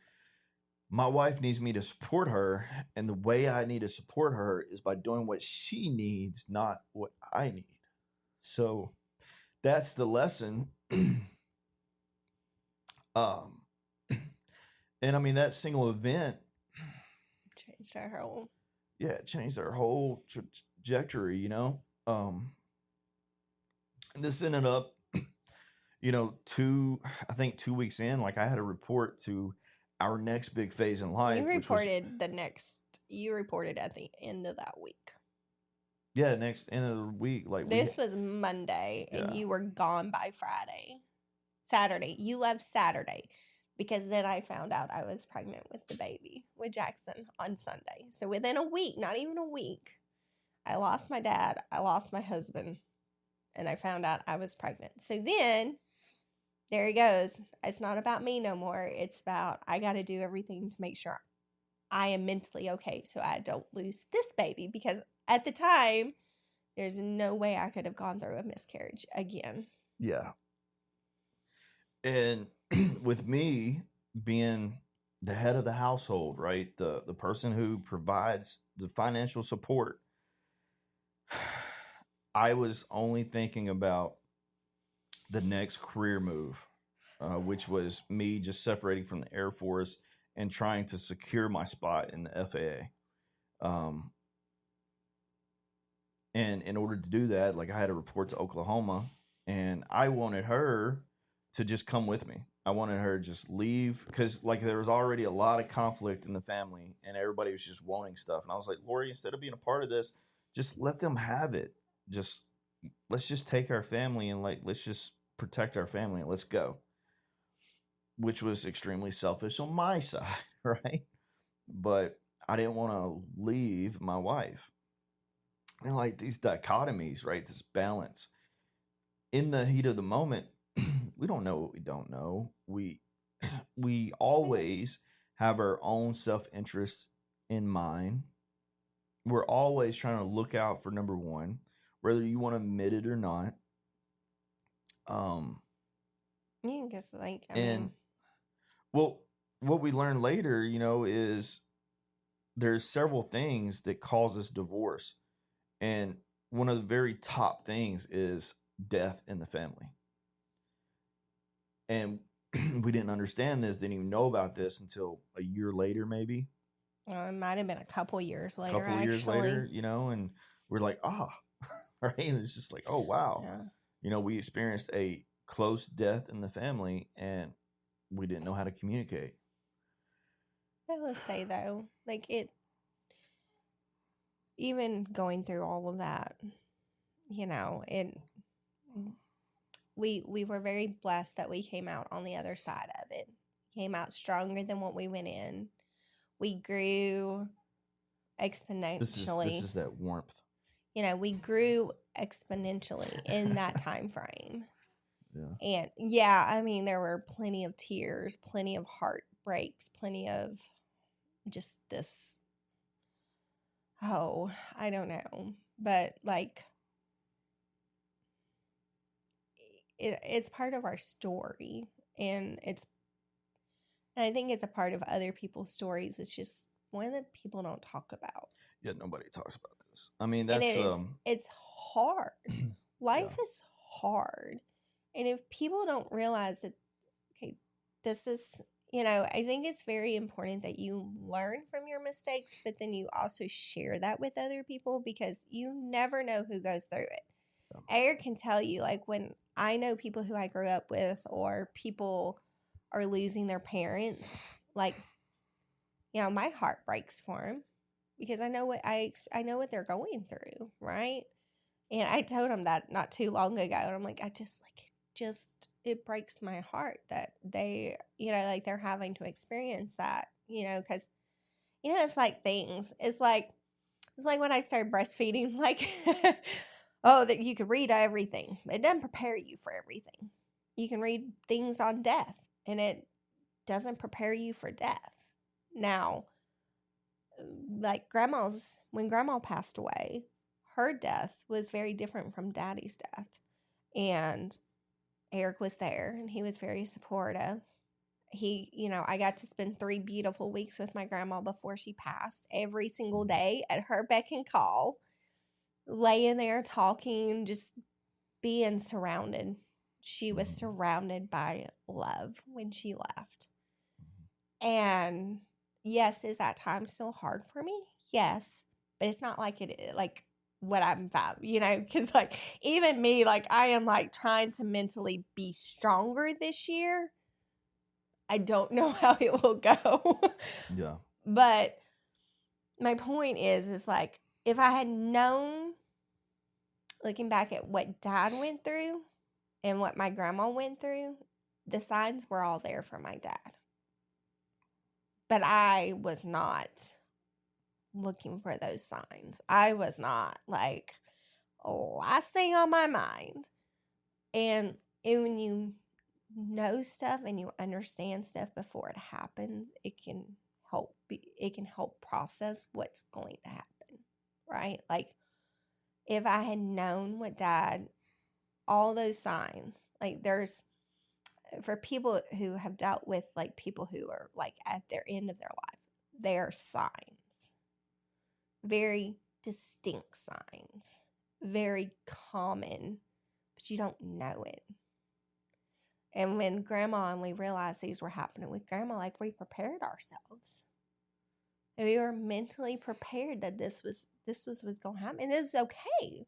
my wife needs me to support her. And the way I need to support her is by doing what she needs, not what I need. So that's the lesson. um, and I mean, that single event changed our whole yeah, it changed our whole trajectory, you know. This ended up, you know, I think 2 weeks in, like I had to report to our next big phase in life, which was You reported at the end of that week. next end of the week. Like this was Monday, and you were gone by Saturday. You left Saturday because then I found out I was pregnant with the baby, with Jackson, on Sunday. So within a week, not even a week, I lost my dad, I lost my husband, and I found out I was pregnant. So then, there he goes. It's not about me no more. It's about I got to do everything to make sure I am mentally okay so I don't lose this baby. Because at the time, there's no way I could have gone through a miscarriage again. Yeah. And with me being the head of the household, right? The person who provides the financial support, I was only thinking about the next career move, which was me just separating from the Air Force and trying to secure my spot in the FAA. And in order to do that, like I had to report to Oklahoma, and I wanted her to just come with me. I wanted her to just leave because like there was already a lot of conflict in the family and everybody was just wanting stuff. And I was like, Lori, instead of being a part of this, just let them have it. Let's just take our family and let's just protect our family and let's go. Which was extremely selfish on my side, right? But I didn't want to leave my wife. And like these dichotomies, right? This balance. In the heat of the moment, we don't know what we don't know. We always have our own self-interest in mind. We're always trying to look out for number one, whether you want to admit it or not. Yeah, because I mean, well, what we learned later, you know, is there's several things that causes divorce, and one of the very top things is death in the family. And we didn't understand this, didn't even know about this until a year later, maybe. it might have been a couple years later. Years later, you know, and we're like, right? And it's just like, oh, wow. Yeah. You know, we experienced a close death in the family and we didn't know how to communicate. I will say, though, like even going through all of that, you know, we were very blessed that we came out on the other side of it. Came out stronger than what we went in. We grew exponentially. This is that warmth. You know, we grew exponentially in that time frame. Yeah. And yeah, I mean, there were plenty of tears, plenty of heartbreaks, plenty of just this, I don't know. But like, it's part of our story, and I think it's a part of other people's stories. It's just one that people don't talk about. Yeah, nobody talks about this. I mean, that's it's hard. Life is hard. And if people don't realize that, okay, this is, you know, I think it's very important that you learn from your mistakes, but then you also share that with other people because you never know who goes through it. Eric can tell you, like, when I know people who I grew up with or people are losing their parents, like, you know, my heart breaks for them because I know what they're going through, right? And I told him that not too long ago, and I'm like, it breaks my heart that they, you know, like they're having to experience that, you know, because, you know, it's like when I started breastfeeding, like, that you could read everything. It doesn't prepare you for everything. You can read things on death, and it doesn't prepare you for death. Now, like when grandma passed away, her death was very different from daddy's death. And Eric was there, and he was very supportive. He, you know, I got to spend 3 beautiful weeks with my grandma before she passed, every single day at her beck and call, laying there talking, just being surrounded. She was surrounded by love when she left. And yes, is that time still hard for me? Yes. but it's not like like what I'm five, because like even me, like I am like trying to mentally be stronger this year. I don't know how it will go. Yeah. But my point is like if I had known, looking back at what Dad went through and what my grandma went through, the signs were all there for my dad. But I was not looking for those signs. I was not like last thing on my mind. And when you know stuff and you understand stuff before it happens, it can help process what's going to happen, right? Like if I had known what Dad, all those signs, like there's, for people who have dealt with like people who are like at their end of their life, there are signs, very distinct signs, very common, but you don't know it. And when Grandma and we realized these were happening with Grandma, like we prepared ourselves. And we were mentally prepared that this was going to happen. And it was okay.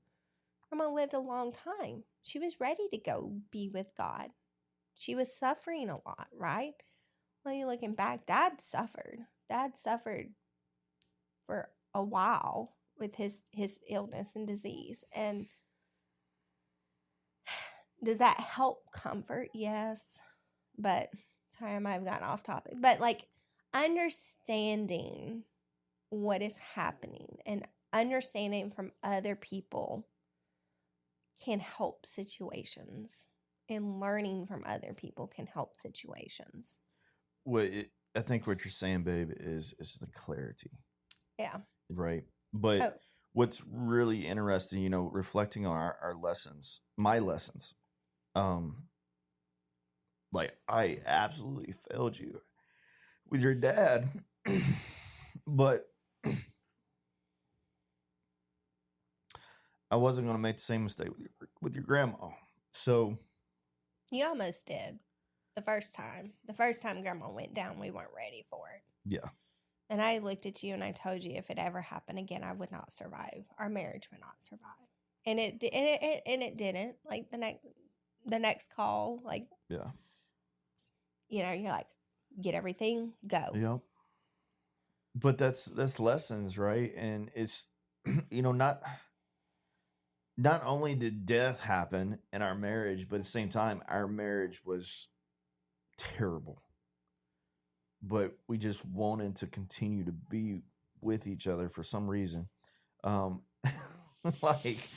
Grandma lived a long time. She was ready to go be with God. She was suffering a lot, right? Well, you're looking back, Dad suffered. Dad suffered for a while with his illness and disease. And does that help comfort? Yes. But sorry, I might have gotten off topic. But like understanding what is happening and understanding from other people can help situations. And learning from other people can help situations. I think what you're saying, babe, is the clarity, Yeah. right? But Oh, what's really interesting, reflecting on our lessons, my lessons, like I absolutely failed you with your dad, but I wasn't going to make the same mistake with your grandma. So you almost did the first time. The first time Grandma went down, we weren't ready for it. yeah, And I looked at you and I told you if it ever happened again, I would not survive. Our marriage would not survive. And it didn't. Like the next call, like yeah, you're like, get everything, go. yeah. But that's lessons, right? And it's not only did death happen in our marriage, but at the same time, our marriage was terrible. But we just wanted to continue to be with each other for some reason. Um, like,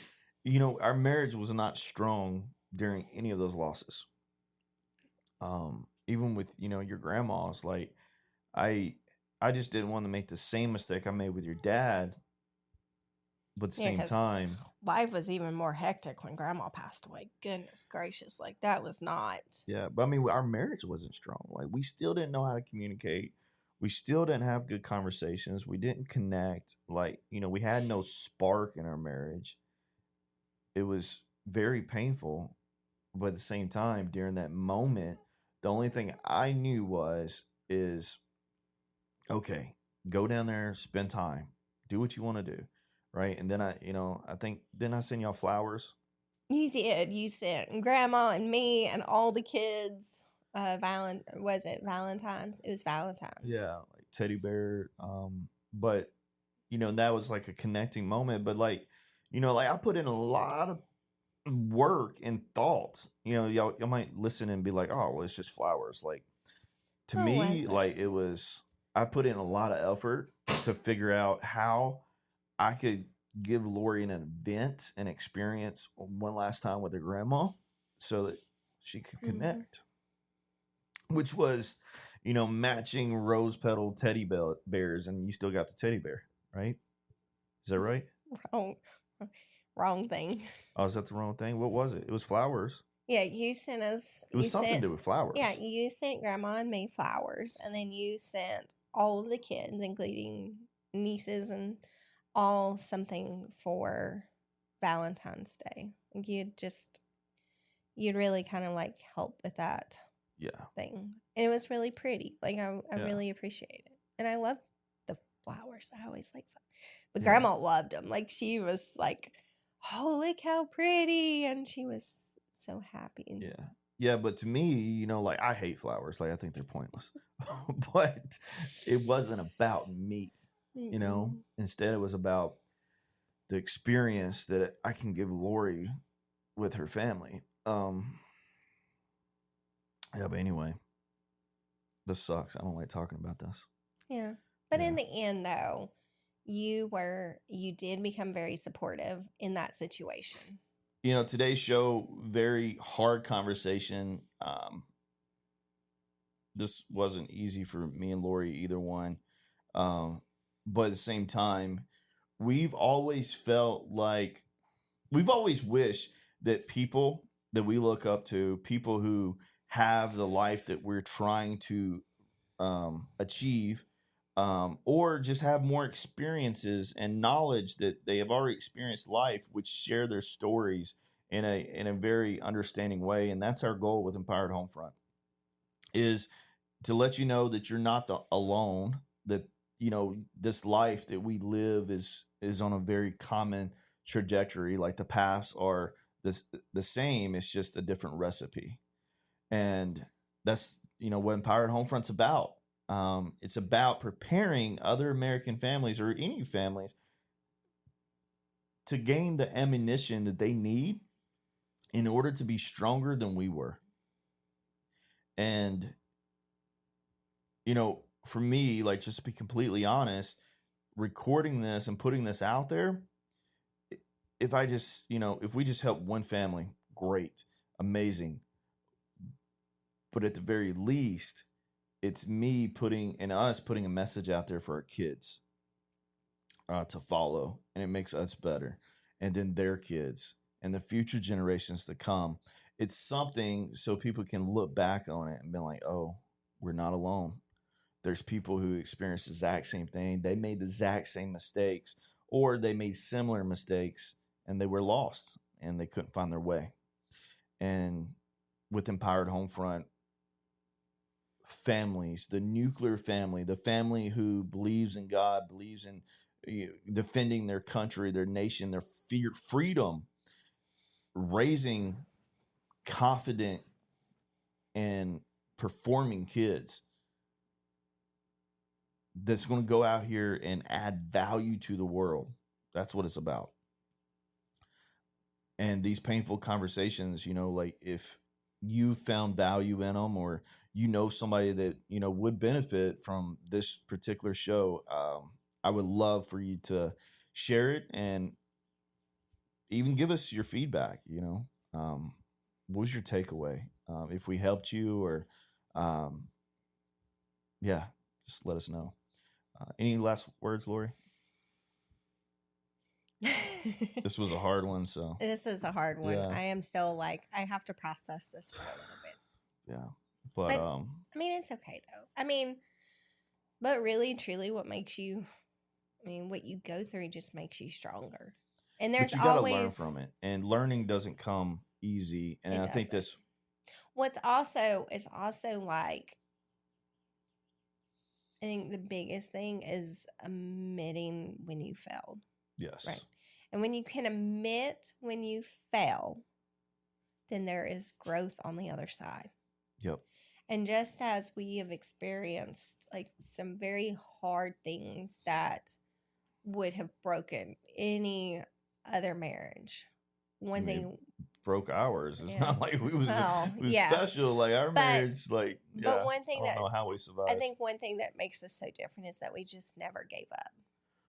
our marriage was not strong during any of those losses. Even with, your grandma's, like, I just didn't want to make the same mistake I made with your dad, but at the same time, life was even more hectic when Grandma passed away. Goodness gracious, like that was not. yeah. But I mean, our marriage wasn't strong. Like we still didn't know how to communicate. We still didn't have good conversations. We didn't connect. Like we had no spark in our marriage. It was very painful, but at the same time, during that moment, the only thing I knew is okay, go down there, spend time, do what you want to do, right? And then I think didn't I send y'all flowers? You did. You sent Grandma and me and all the kids. Was it Valentine's? It was Valentine's. Yeah, like teddy bear. But that was like a connecting moment. But like I put in a lot of work and thought. Y'all might listen and be like, oh, well, it's just flowers. Like to me, like it was. I put in a lot of effort to figure out how I could give Lori an event, an experience one last time with her grandma so that she could connect, which was, matching rose petal teddy bears. And you still got the teddy bear, right? Is that right? Wrong thing. Oh, is that the wrong thing? What was it? It was flowers. Yeah, you sent us. It was something to do with flowers. Yeah, you sent Grandma and me flowers, and then you sent all of the kids, including nieces and all, something for Valentine's Day. You'd really kind of like help with that thing. And it was really pretty. Like I really appreciate it. And I love flowers. I always like flowers. But Yeah. Grandma loved them. Like, she was like, oh, look how pretty. And she was so happy. Yeah. Yeah, but to me, you know, like, I hate flowers. Like, I think they're pointless. But it wasn't about me, you know? Instead, it was about the experience that I can give Lori with her family. Yeah, but anyway, this sucks. I don't like talking about this. Yeah. But Yeah. in the end, though, you did become very supportive in that situation. You know, today's show, very hard conversation. This wasn't easy for me and Lori, either one. But at the same time, we've always felt like we've always wished that people that we look up to, people who have the life that we're trying to achieve, or just have more experiences and knowledge that they have already experienced life, would share their stories in a very understanding way. And that's our goal with Empowered Homefront, is to let you know that you're not alone, that, you know, this life that we live is on a very common trajectory. Like, the paths are the same, it's just a different recipe. And that's, you know, what Empowered Homefront's about. It's about preparing other American families, or any families, to gain the ammunition that they need in order to be stronger than we were. And, you know, for me, like, just to be completely honest, recording this and putting this out there, if we just help one family, great, amazing. But at the very least, it's me putting a message out there for our kids to follow, and it makes us better, and then their kids and the future generations to come. It's something so people can look back on it and be like, oh, we're not alone. There's people who experience the exact same thing. They made the exact same mistakes, or they made similar mistakes, and they were lost and they couldn't find their way. And with Empowered Homefront, families, the nuclear family, the family who believes in God, believes in defending their country, their nation, their freedom, raising confident and performing kids that's going to go out here and add value to the world. That's what it's about. And these painful conversations, you know, like, if you found value in them, or you know somebody that, you know, would benefit from this particular show, I would love for you to share it and even give us your feedback. You know, what was your takeaway? If we helped you, or yeah, just let us know. Any last words, Lori? This was a hard one, so. This is a hard one. Yeah. I am still like, I have to process this for a little bit. Yeah. But I mean, it's okay though. I mean, but really, truly, what you go through just makes you stronger. And there's but you gotta always learn from it, and learning doesn't come easy. And I think this. It's also like, I think the biggest thing is admitting when you failed. Yes. Right. And when you can admit when you fail, then there is growth on the other side. Yep. And just as we have experienced like some very hard things that would have broken any other marriage, one thing broke ours. It's not like we was yeah. special. Like, our marriage, like, but one thing I don't know how we survived. I think one thing that makes us so different is that we just never gave up.